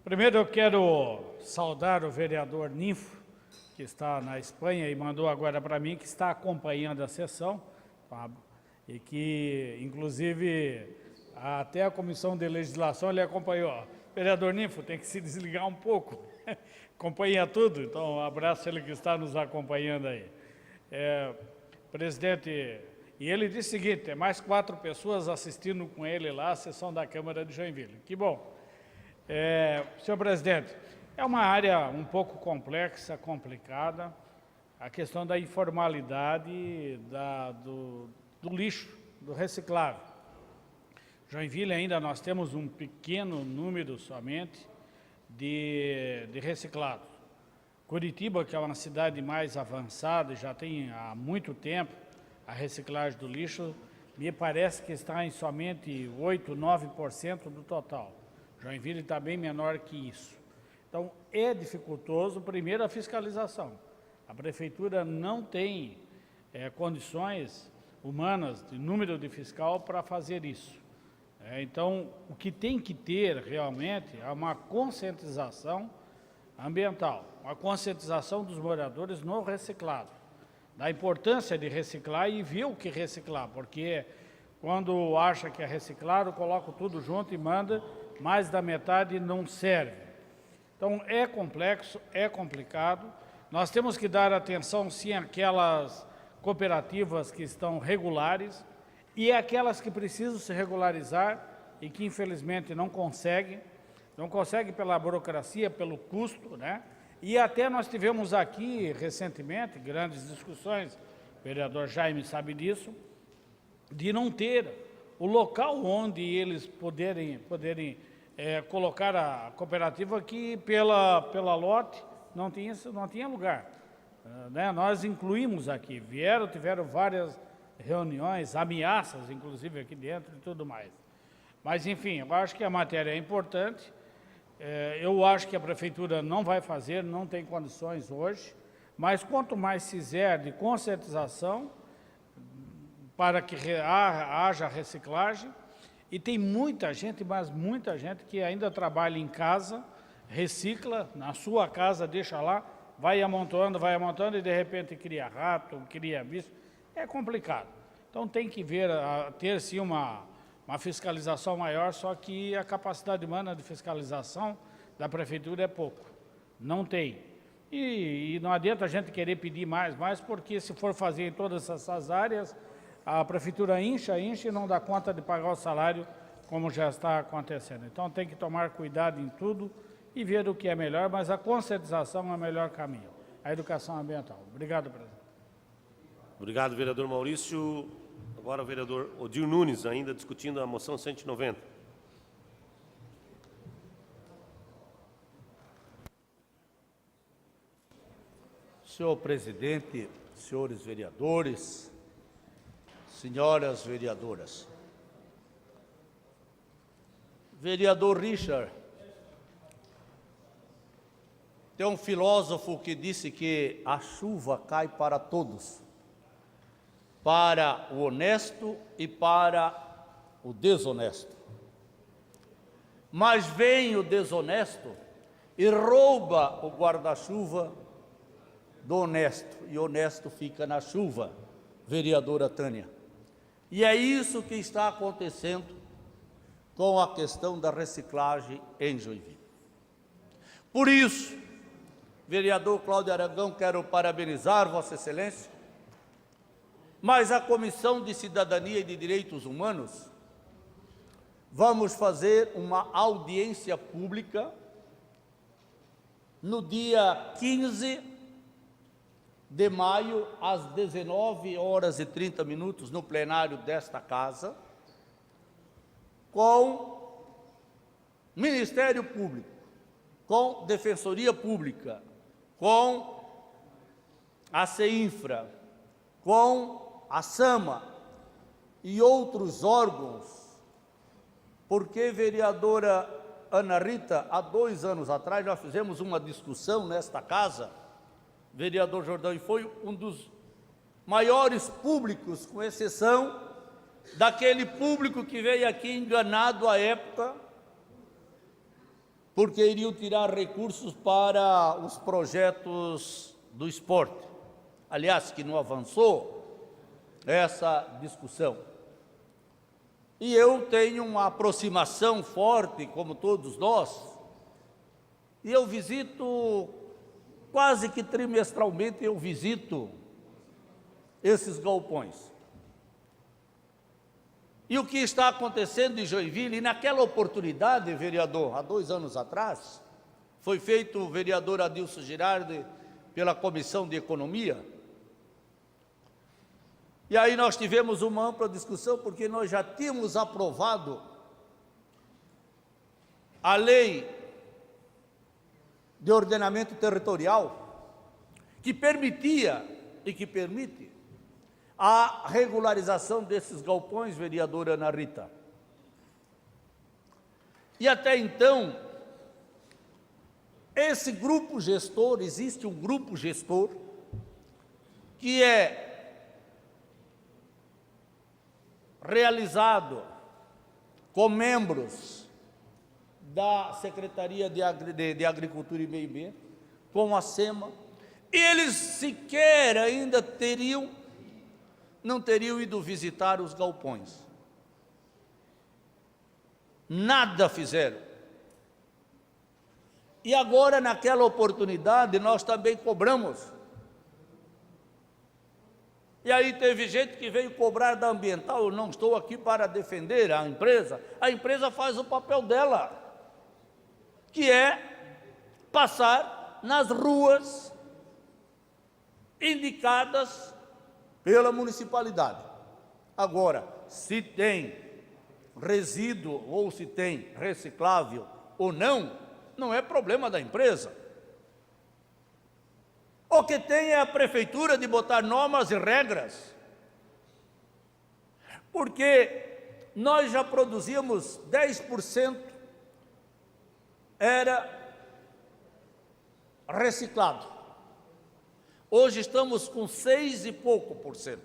primeiro eu quero saudar o vereador Ninfo, que está na Espanha e mandou agora para mim, que está acompanhando a sessão, e que, inclusive, até a Comissão de Legislação ele acompanhou. Vereador Ninfo, tem que se desligar um pouco, acompanha tudo, então um abraço ele que está nos acompanhando aí. Presidente, e ele disse o seguinte, tem mais 4 pessoas assistindo com ele lá a sessão da Câmara de Joinville. Que bom. Senhor presidente, é uma área um pouco complexa, complicada, a questão da informalidade do lixo, do reciclável. Joinville ainda nós temos um pequeno número somente de reciclados. Curitiba, que é uma cidade mais avançada e já tem há muito tempo a reciclagem do lixo, me parece que está em somente 8, 9% do total. Joinville está bem menor que isso. Então, é dificultoso, primeiro, a fiscalização. A prefeitura não tem condições humanas, de número de fiscal, para fazer isso. Então, o que tem que ter, realmente, é uma conscientização ambiental, uma conscientização dos moradores no reciclado, da importância de reciclar e ver o que reciclar, porque quando acha que é reciclado, coloca tudo junto e manda, mais da metade não serve. Então, é complexo, é complicado. Nós temos que dar atenção, sim, àquelas cooperativas que estão regulares e aquelas que precisam se regularizar e que, infelizmente, não conseguem pela burocracia, pelo custo, né? E até nós tivemos aqui, recentemente, grandes discussões, o vereador Jaime sabe disso, de não ter o local onde eles poderem colocar a cooperativa que pela lote não tinha lugar. Né? Nós incluímos aqui, tiveram várias reuniões, ameaças, inclusive aqui dentro e tudo mais. Mas, enfim, eu acho que a matéria é importante, eu acho que a prefeitura não vai fazer, não tem condições hoje, mas quanto mais fizer de conscientização para que haja reciclagem, e tem muita gente, mas muita gente que ainda trabalha em casa, recicla, na sua casa, deixa lá, vai amontoando e de repente cria rato, cria bicho, é complicado. Então tem que ter sim uma fiscalização maior, só que a capacidade humana de fiscalização da prefeitura é pouco, não tem. E não adianta a gente querer pedir mais, porque se for fazer em todas essas áreas, a prefeitura incha e não dá conta de pagar o salário, como já está acontecendo. Então tem que tomar cuidado em tudo e ver o que é melhor, mas a conscientização é o melhor caminho, a educação ambiental. Obrigado, presidente. Obrigado, vereador Maurício. Agora o vereador Odir Nunes, ainda discutindo a moção 190. Senhor presidente, senhores vereadores, senhoras vereadoras. Vereador Richard, tem um filósofo que disse que a chuva cai para todos, para o honesto e para o desonesto. Mas vem o desonesto e rouba o guarda-chuva do honesto, e o honesto fica na chuva, vereadora Tânia. E é isso que está acontecendo com a questão da reciclagem em Joinville. Por isso, vereador Cláudio Aragão, quero parabenizar Vossa Excelência, mas a Comissão de Cidadania e de Direitos Humanos, vamos fazer uma audiência pública no dia 15 de maio, às 19h30, no plenário desta Casa, com Ministério Público, com Defensoria Pública, com a CEINFRA, com a SAMA e outros órgãos, porque, vereadora Ana Rita, há 2 anos atrás nós fizemos uma discussão nesta Casa, vereador Jordão, e foi um dos maiores públicos, com exceção daquele público que veio aqui enganado à época, porque iriam tirar recursos para os projetos do esporte. Aliás, que não avançou essa discussão. E eu tenho uma aproximação forte, como todos nós, e eu visito, quase que trimestralmente, eu visito esses galpões. E o que está acontecendo em Joinville, e naquela oportunidade, vereador, há 2 anos atrás, foi feito o vereador Adilson Girardi pela Comissão de Economia, e aí nós tivemos uma ampla discussão, porque nós já tínhamos aprovado a lei de ordenamento territorial, que permitia e que permite a regularização desses galpões, vereadora Ana Rita. E até então, esse grupo gestor, existe um grupo gestor, que é realizado com membros da Secretaria de Agricultura e Meio Ambiente, com a SEMA, e eles sequer ainda não teriam ido visitar os galpões. Nada fizeram. E agora, naquela oportunidade, nós também cobramos. E aí teve gente que veio cobrar da Ambiental. Eu não estou aqui para defender a empresa faz o papel dela, que é passar nas ruas indicadas pela municipalidade. Agora, se tem resíduo ou se tem reciclável ou não, não é problema da empresa. O que tem é a prefeitura de botar normas e regras, porque nós já produzíamos 10%, era reciclado. Hoje estamos com 6 e pouco por cento.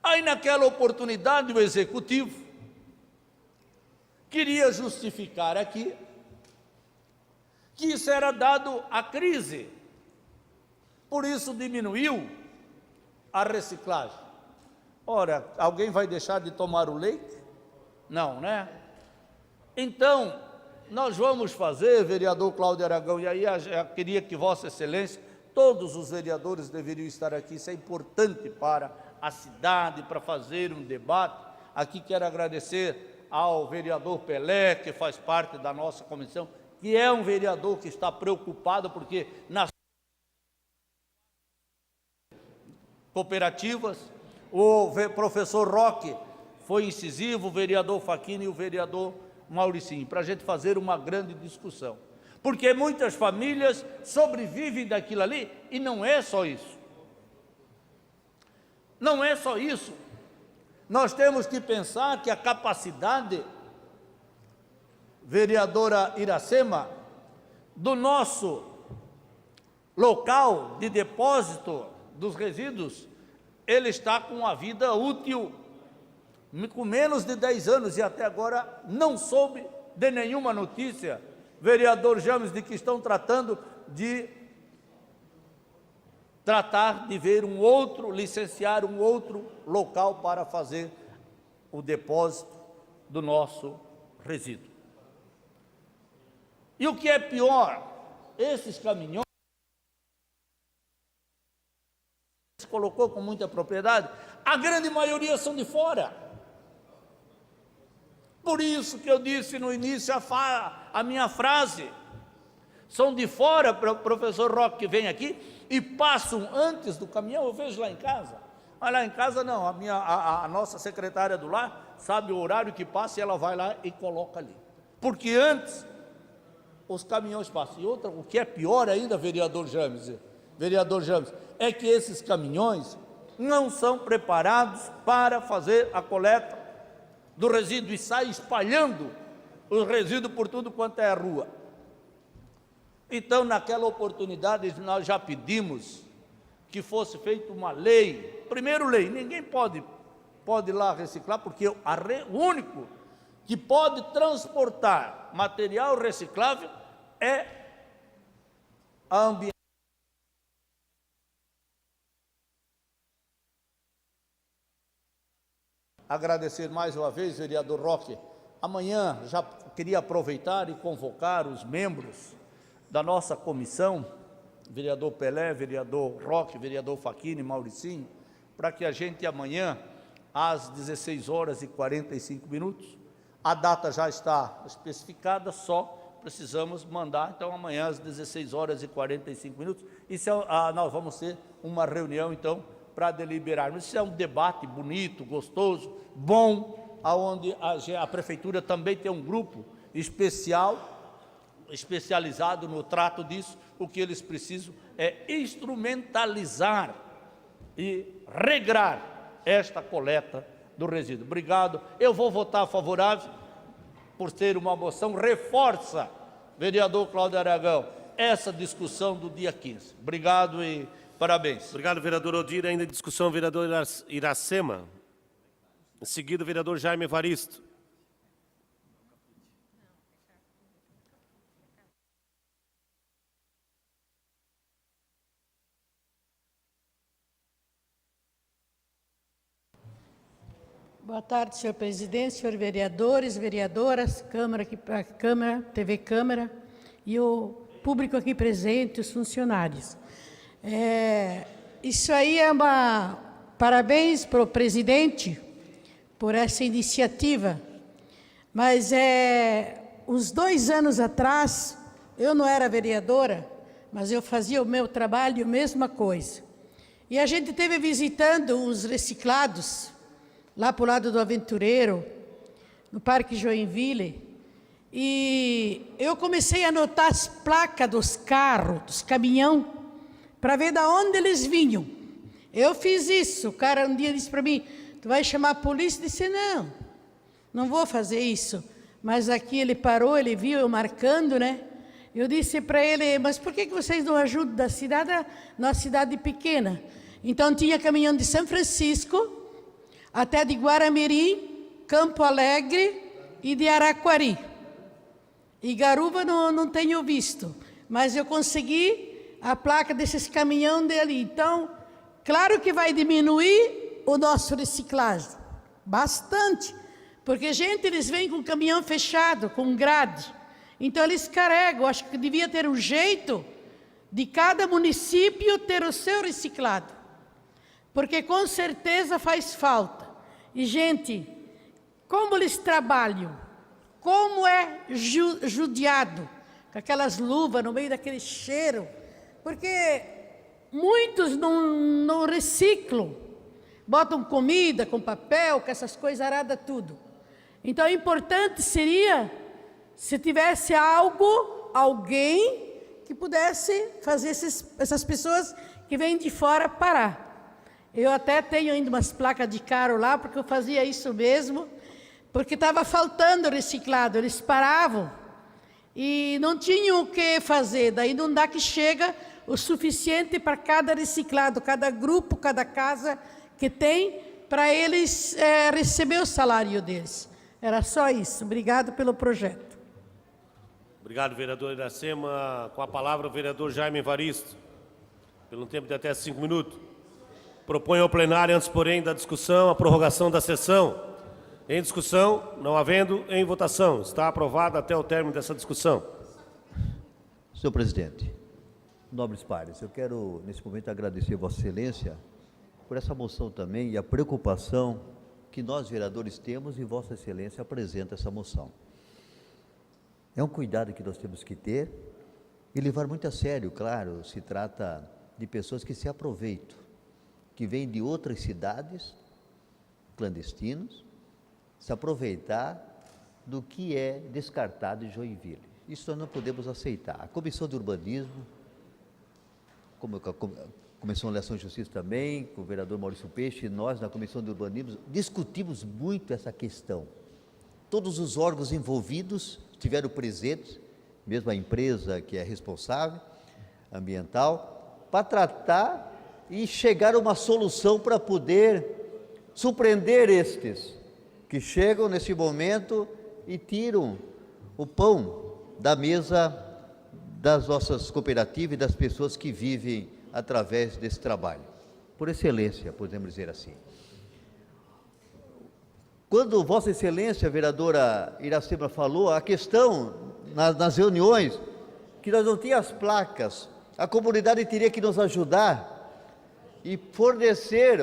Aí naquela oportunidade o executivo queria justificar aqui que isso era dado à crise, por isso diminuiu a reciclagem. Ora, alguém vai deixar de tomar o leite? Não, né? Então, nós vamos fazer, vereador Cláudio Aragão, e aí eu queria que Vossa Excelência, todos os vereadores deveriam estar aqui, isso é importante para a cidade, para fazer um debate. Aqui quero agradecer ao vereador Pelé, que faz parte da nossa comissão, que é um vereador que está preocupado, porque nas cooperativas, o professor Roque foi incisivo, o vereador Facchini e o vereador Mauricinho, para a gente fazer uma grande discussão. porque muitas famílias sobrevivem daquilo ali, e não é só isso. Não é só isso. Nós temos que pensar que a capacidade, vereadora Iracema, do nosso local de depósito dos resíduos, ele está com a vida útil com menos de 10 anos, e até agora não soube de nenhuma notícia, vereador James, de que estão tratando de ver licenciar um outro local para fazer o depósito do nosso resíduo. E o que é pior, esses caminhões, se colocou com muita propriedade, a grande maioria são de fora. Por isso que eu disse no início a minha frase, são de fora, professor Roque, que vem aqui e passam antes do caminhão. Eu vejo lá em casa, mas lá em casa não, a nossa secretária do lar sabe o horário que passa e ela vai lá e coloca ali, porque antes os caminhões passam. E outra, o que é pior ainda, vereador James, é que esses caminhões não são preparados para fazer a coleta do resíduo e saem espalhando os resíduos por tudo quanto é a rua. Então, naquela oportunidade, nós já pedimos que fosse feita uma lei. Primeiro, lei, ninguém pode ir lá reciclar, porque o único que pode transportar material reciclável é a ambiente. Agradecer mais uma vez, vereador Roque. Amanhã já queria aproveitar e convocar os membros da nossa comissão, vereador Pelé, vereador Roque, vereador Facchini, Mauricinho, para que a gente amanhã, às 16h45, a data já está especificada, só precisamos mandar, então amanhã às 16h45, e nós vamos ter uma reunião, então, para deliberarmos. Isso é um debate bonito, gostoso, bom, onde a prefeitura também tem um grupo especializado no trato disso. O que eles precisam é instrumentalizar e regrar esta coleta do resíduo. Obrigado. Eu vou votar favorável, por ser uma moção, reforça, vereador Cláudio Aragão, essa discussão do dia 15. Obrigado e parabéns. Obrigado, vereador Odir. Ainda em discussão, vereador Iracema. Em seguida, vereador Jaime Evaristo. Boa tarde, senhor presidente, senhores vereadores, vereadoras, Câmara, TV Câmara e o público aqui presente, os funcionários. Isso aí é parabéns para o presidente por essa iniciativa, mas uns 2 anos atrás, eu não era vereadora, mas eu fazia o meu trabalho, mesma coisa. E a gente esteve visitando os reciclados, lá para o lado do Aventureiro, no Parque Joinville, e eu comecei a anotar as placas dos carros, dos caminhões, para ver de onde eles vinham. Eu fiz isso. O cara um dia disse para mim, tu vai chamar a polícia? Eu disse, não vou fazer isso. Mas aqui ele parou, ele viu eu marcando, né? Eu disse para ele, mas por que vocês não ajudam da cidade, nossa cidade pequena? Então tinha caminhão de São Francisco, até de Guaramirim, Campo Alegre e de Araquari. E Garuva não tenho visto, mas eu consegui a placa desses caminhões dali. Então, claro que vai diminuir o nosso reciclagem, bastante, porque, gente, eles vêm com o caminhão fechado, com grade. Então, eles carregam. Acho que devia ter um jeito de cada município ter o seu reciclado, porque com certeza faz falta. E, gente, como eles trabalham, como é judiado, com aquelas luvas no meio daquele cheiro, porque muitos não reciclam, botam comida com papel, com essas coisas aradas, tudo. Então, o importante seria, se tivesse algo alguém que pudesse fazer essas pessoas que vêm de fora parar. Eu até tenho ainda umas placas de carro lá, porque eu fazia isso mesmo, porque estava faltando reciclado, eles paravam e não tinham o que fazer, daí não dá que chega o suficiente para cada reciclado, cada grupo, cada casa que tem, para eles receber o salário deles. Era só isso. Obrigado pelo projeto. Obrigado, vereador Iracema. Com a palavra, o vereador Jaime Evaristo, pelo tempo de até 5 minutos. Proponho ao plenário, antes, porém, da discussão, a prorrogação da sessão. Em discussão, não havendo, em votação. Está aprovada até o término dessa discussão. Senhor presidente, nobres pares, eu quero, nesse momento, agradecer a Vossa Excelência por essa moção também e a preocupação que nós, vereadores, temos e Vossa Excelência apresenta essa moção. É um cuidado que nós temos que ter e levar muito a sério, claro, se trata de pessoas que se aproveitam, que vêm de outras cidades, clandestinos, se aproveitar do que é descartado em Joinville. Isso nós não podemos aceitar. A Comissão de Urbanismo, como a Comissão de Legislação e Justiça também, com o vereador Maurício Peixe, nós na Comissão de Urbanismo discutimos muito essa questão. Todos os órgãos envolvidos estiveram presentes, mesmo a empresa que é responsável, ambiental, para tratar e chegar a uma solução para poder surpreender estes que chegam nesse momento e tiram o pão da mesa das nossas cooperativas e das pessoas que vivem através desse trabalho. Por excelência, podemos dizer assim. Quando Vossa Excelência, a vereadora Iracema, falou, a questão nas reuniões, que nós não tínhamos as placas, a comunidade teria que nos ajudar e fornecer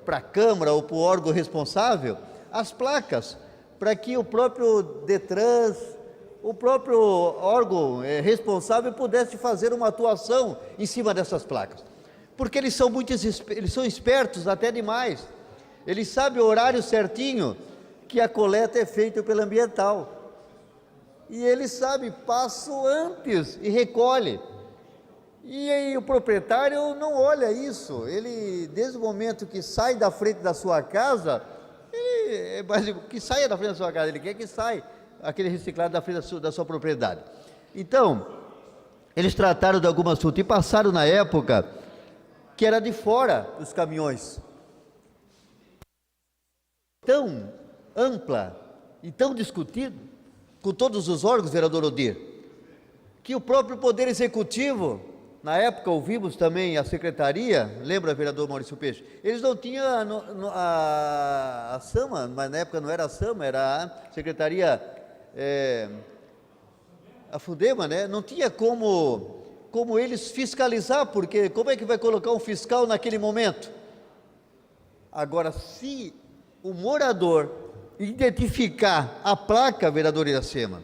para a Câmara ou para o órgão responsável as placas, para que o próprio Detran, o próprio órgão responsável pudesse fazer uma atuação em cima dessas placas. Porque eles são espertos até demais. Eles sabem o horário certinho que a coleta é feita pela ambiental. E eles sabem, passo antes e recolhe. E aí o proprietário não olha isso. Ele, desde o momento que sai da frente da sua casa, que saia da frente da sua casa, ele quer que saia aquele reciclado da frente da sua propriedade. Então, eles trataram de algum assunto e passaram na época que era de fora dos caminhões. Tão ampla e tão discutido, com todos os órgãos, vereador Odir, que o próprio Poder Executivo, na época ouvimos também a Secretaria, lembra, vereador Maurício Peixe, eles não tinham a SAMA, mas na época não era a SAMA, era a Secretaria, a FUDEMA, né? Não tinha como eles fiscalizar, porque como é que vai colocar um fiscal naquele momento? Agora, se o morador identificar a placa, vereador Iracema,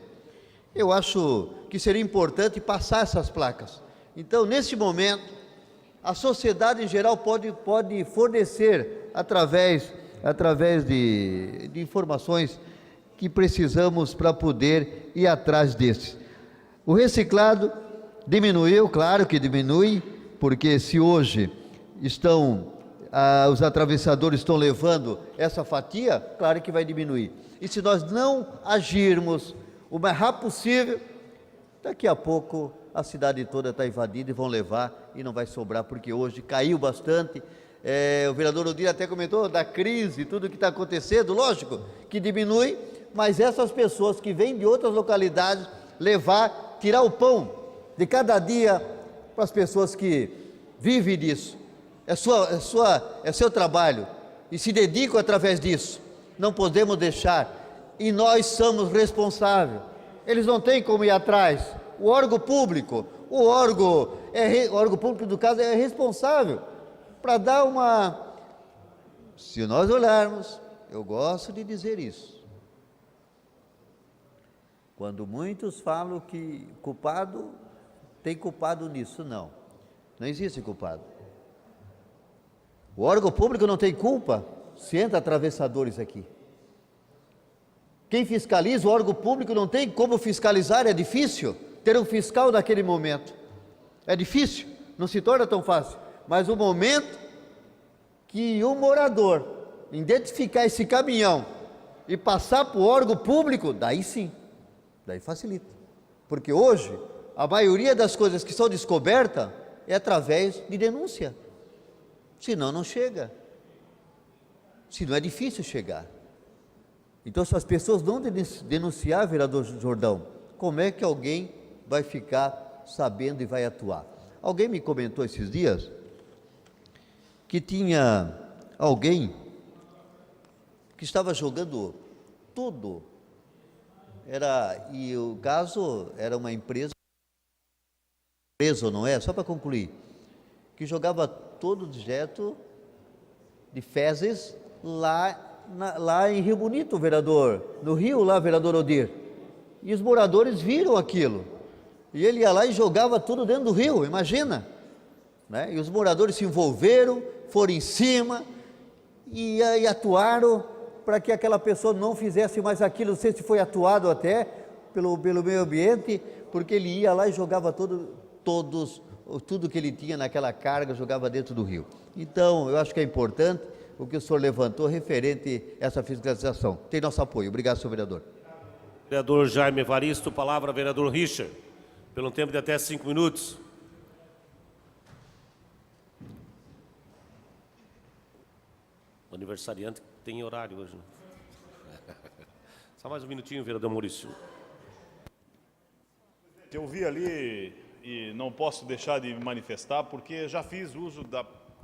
eu acho que seria importante passar essas placas. Então, nesse momento, a sociedade em geral pode fornecer, através de informações que precisamos para poder ir atrás desses. O reciclado diminuiu, claro que diminui, porque se hoje os atravessadores estão levando essa fatia, claro que vai diminuir. E se nós não agirmos o mais rápido possível, daqui a pouco a cidade toda está invadida e vão levar e não vai sobrar, porque hoje caiu bastante. O vereador Odir até comentou da crise, tudo que está acontecendo, lógico que diminui, mas essas pessoas que vêm de outras localidades tirar o pão de cada dia para as pessoas que vivem disso. É seu trabalho e se dedicam através disso. Não podemos deixar, e nós somos responsáveis. Eles não têm como ir atrás. O órgão público, o órgão público do caso é responsável para dar uma... Se nós olharmos, eu gosto de dizer isso. Quando muitos falam que tem culpado nisso, não existe culpado. O órgão público não tem culpa se entra atravessadores aqui. Quem fiscaliza, o órgão público não tem como fiscalizar, é difícil, ter um fiscal naquele momento. É difícil, não se torna tão fácil, mas o momento que o morador identificar esse caminhão e passar para o órgão público, daí sim, daí facilita. Porque hoje, a maioria das coisas que são descobertas é através de denúncia. Senão não chega. Senão é difícil chegar. Então, se as pessoas não denunciar, vereador Jordão, como é que alguém vai ficar sabendo e vai atuar? Alguém me comentou esses dias que tinha alguém que estava jogando tudo. E o caso era uma empresa, não é? Só para concluir, que jogava todo o dejeto de fezes lá em Rio Bonito, vereador, no Rio lá, vereador Odir. E os moradores viram aquilo. E ele ia lá e jogava tudo dentro do rio, imagina. Né? E os moradores se envolveram, foram em cima e atuaram para que aquela pessoa não fizesse mais aquilo. Não sei se foi atuado até pelo meio ambiente, porque ele ia lá e jogava tudo que ele tinha naquela carga, jogava dentro do rio. Então, eu acho que é importante o que o senhor levantou referente a essa fiscalização. Tem nosso apoio. Obrigado, senhor vereador. Vereador Jaime Evaristo, palavra vereador Richard, pelo tempo de até 5 minutos. O aniversariante tem horário hoje, né? Só mais um minutinho, vereador Maurício. Eu vi ali e não posso deixar de me manifestar, porque já fiz uso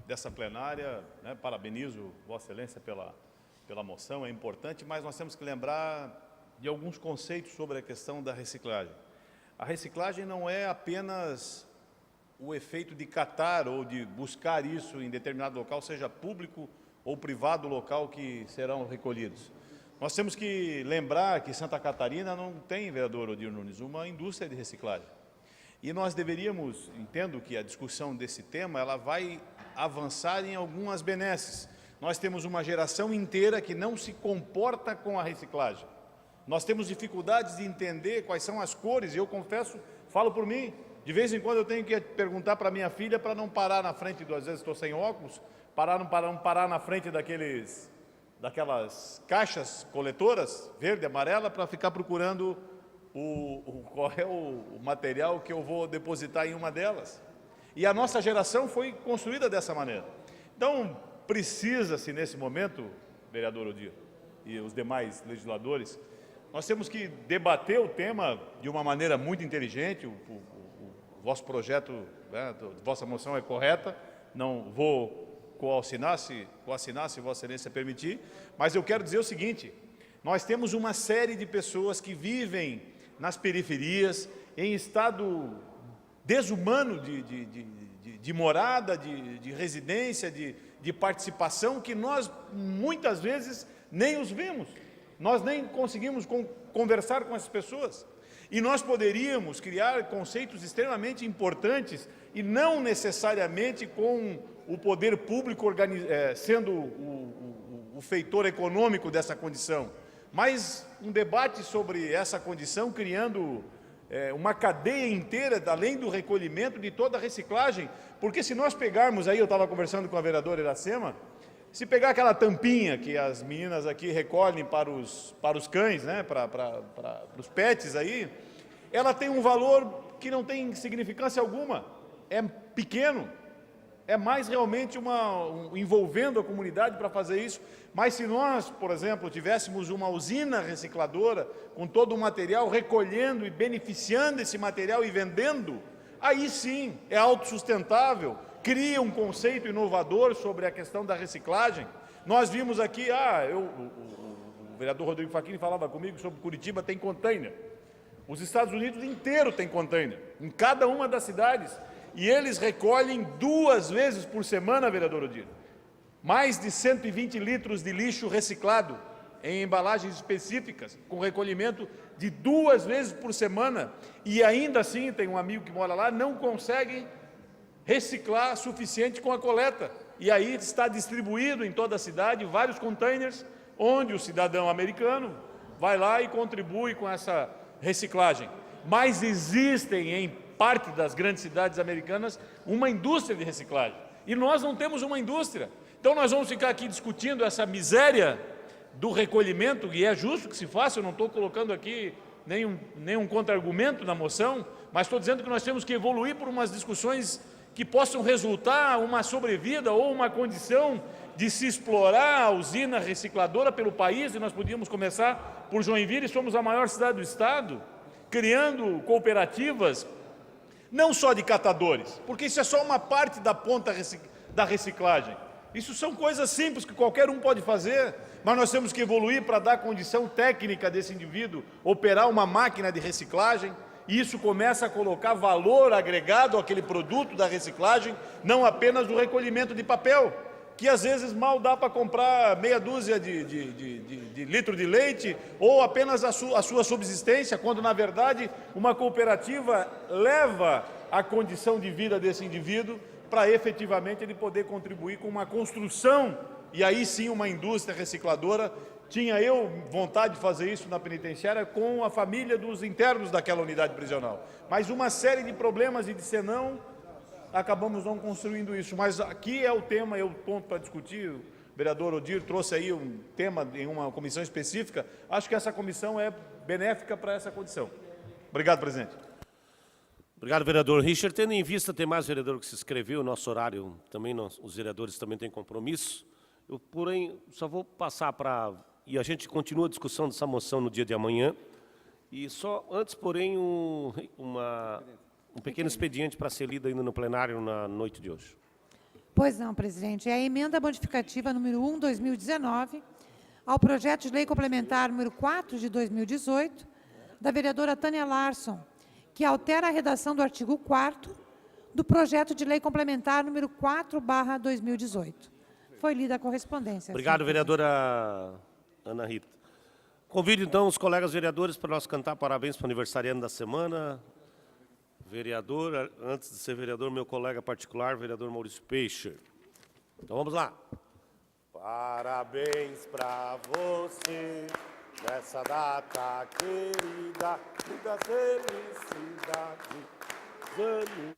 dessa plenária, né? Parabenizo Vossa Excelência pela moção, é importante, mas nós temos que lembrar de alguns conceitos sobre a questão da reciclagem. A reciclagem não é apenas o efeito de catar ou de buscar isso em determinado local, seja público ou privado local que serão recolhidos. Nós temos que lembrar que Santa Catarina não tem, vereador Odir Nunes, uma indústria de reciclagem. E nós deveríamos, entendo que a discussão desse tema, ela vai avançar em algumas benesses. Nós temos uma geração inteira que não se comporta com a reciclagem. Nós temos dificuldades de entender quais são as cores, e eu confesso, falo por mim, de vez em quando eu tenho que perguntar para minha filha para não parar na frente, às vezes estou sem óculos, não parar na frente daquelas caixas coletoras, verde, amarela, para ficar procurando qual é o material que eu vou depositar em uma delas. E a nossa geração foi construída dessa maneira. Então, precisa-se nesse momento, vereador Odir e os demais legisladores, nós temos que debater o tema de uma maneira muito inteligente. O vosso projeto, né, vossa moção é correta, não vou coassinar se Vossa Excelência permitir, mas eu quero dizer o seguinte: nós temos uma série de pessoas que vivem nas periferias, em estado desumano de morada, de residência, de participação, que nós muitas vezes nem os vemos, nós nem conseguimos conversar com essas pessoas. E nós poderíamos criar conceitos extremamente importantes e não necessariamente com o poder público sendo o feitor econômico dessa condição, mas um debate sobre essa condição, criando uma cadeia inteira, além do recolhimento de toda a reciclagem, porque se nós pegarmos aí, eu estava conversando com a vereadora Iracema, se pegar aquela tampinha que as meninas aqui recolhem para os cães, né, para os pets aí, ela tem um valor que não tem significância alguma, é pequeno, é mais realmente envolvendo a comunidade para fazer isso. Mas se nós, por exemplo, tivéssemos uma usina recicladora com todo o material, recolhendo e beneficiando esse material e vendendo, aí sim é autossustentável, cria um conceito inovador sobre a questão da reciclagem. Nós vimos aqui, o vereador Rodrigo Facchini falava comigo sobre Curitiba tem container. Os Estados Unidos inteiro tem container, em cada uma das cidades. E eles recolhem 2 vezes por semana, vereador Odir, mais de 120 litros de lixo reciclado em embalagens específicas, com recolhimento de 2 vezes por semana. E ainda assim, tem um amigo que mora lá, não consegue reciclar suficiente com a coleta. E aí está distribuído em toda a cidade vários containers, onde o cidadão americano vai lá e contribui com essa reciclagem. mas existem em parte das grandes cidades americanas uma indústria de reciclagem. E nós não temos uma indústria. Então nós vamos ficar aqui discutindo essa miséria do recolhimento, e é justo que se faça, eu não estou colocando aqui nenhum contra-argumento na moção, mas estou dizendo que nós temos que evoluir por umas discussões que possam resultar uma sobrevida ou uma condição de se explorar a usina recicladora pelo país, e nós podíamos começar por Joinville, somos a maior cidade do estado, criando cooperativas, não só de catadores, porque isso é só uma parte da ponta da reciclagem. Isso são coisas simples que qualquer um pode fazer, mas nós temos que evoluir para dar condição técnica desse indivíduo operar uma máquina de reciclagem, e isso começa a colocar valor agregado àquele produto da reciclagem, não apenas do recolhimento de papel, que às vezes mal dá para comprar meia dúzia de litro de leite ou apenas a sua subsistência, quando na verdade uma cooperativa leva a condição de vida desse indivíduo para efetivamente ele poder contribuir com uma construção, e aí sim uma indústria recicladora. Tinha eu vontade de fazer isso na penitenciária com a família dos internos daquela unidade prisional. Mas uma série de problemas e de senão, acabamos não construindo isso. Mas aqui é o tema, é o ponto para discutir. O vereador Odir trouxe aí um tema em uma comissão específica. Acho que essa comissão é benéfica para essa condição. Obrigado, presidente. Obrigado, vereador Richard. Tendo em vista, tem mais vereador que se inscreveu, o nosso horário também, os vereadores também têm compromisso. Eu, porém, só vou passar para... E a gente continua a discussão dessa moção no dia de amanhã. E só antes, porém, um pequeno expediente para ser lido ainda no plenário na noite de hoje. Pois não, presidente. É a emenda modificativa número 1/2019 ao projeto de lei complementar número 4 de 2018, da vereadora Tânia Larson, que altera a redação do artigo 4º do projeto de lei complementar número 4/2018. Foi lida a correspondência. Obrigado, vereadora Ana Rita. Convido, então, os colegas vereadores para nós cantar parabéns para o aniversariante da semana. Vereador, antes de ser vereador, meu colega particular, vereador Maurício Peixe. Então, vamos lá. Parabéns para você, nessa data querida, muita felicidade, anos.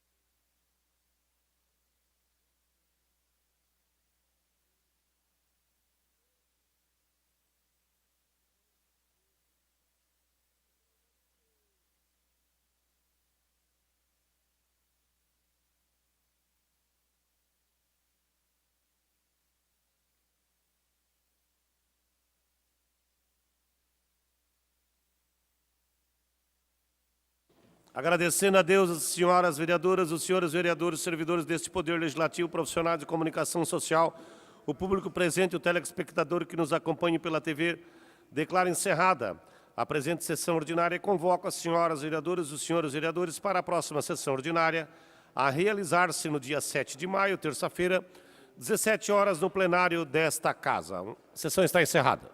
Agradecendo a Deus, as senhoras vereadoras, os senhores vereadores, servidores deste Poder Legislativo, profissionais de comunicação social, o público presente e o telespectador que nos acompanha pela TV, declaro encerrada a presente sessão ordinária e convoco as senhoras vereadoras e os senhores vereadores para a próxima sessão ordinária, a realizar-se no dia 7 de maio, terça-feira, 17 horas, no plenário desta Casa. A sessão está encerrada.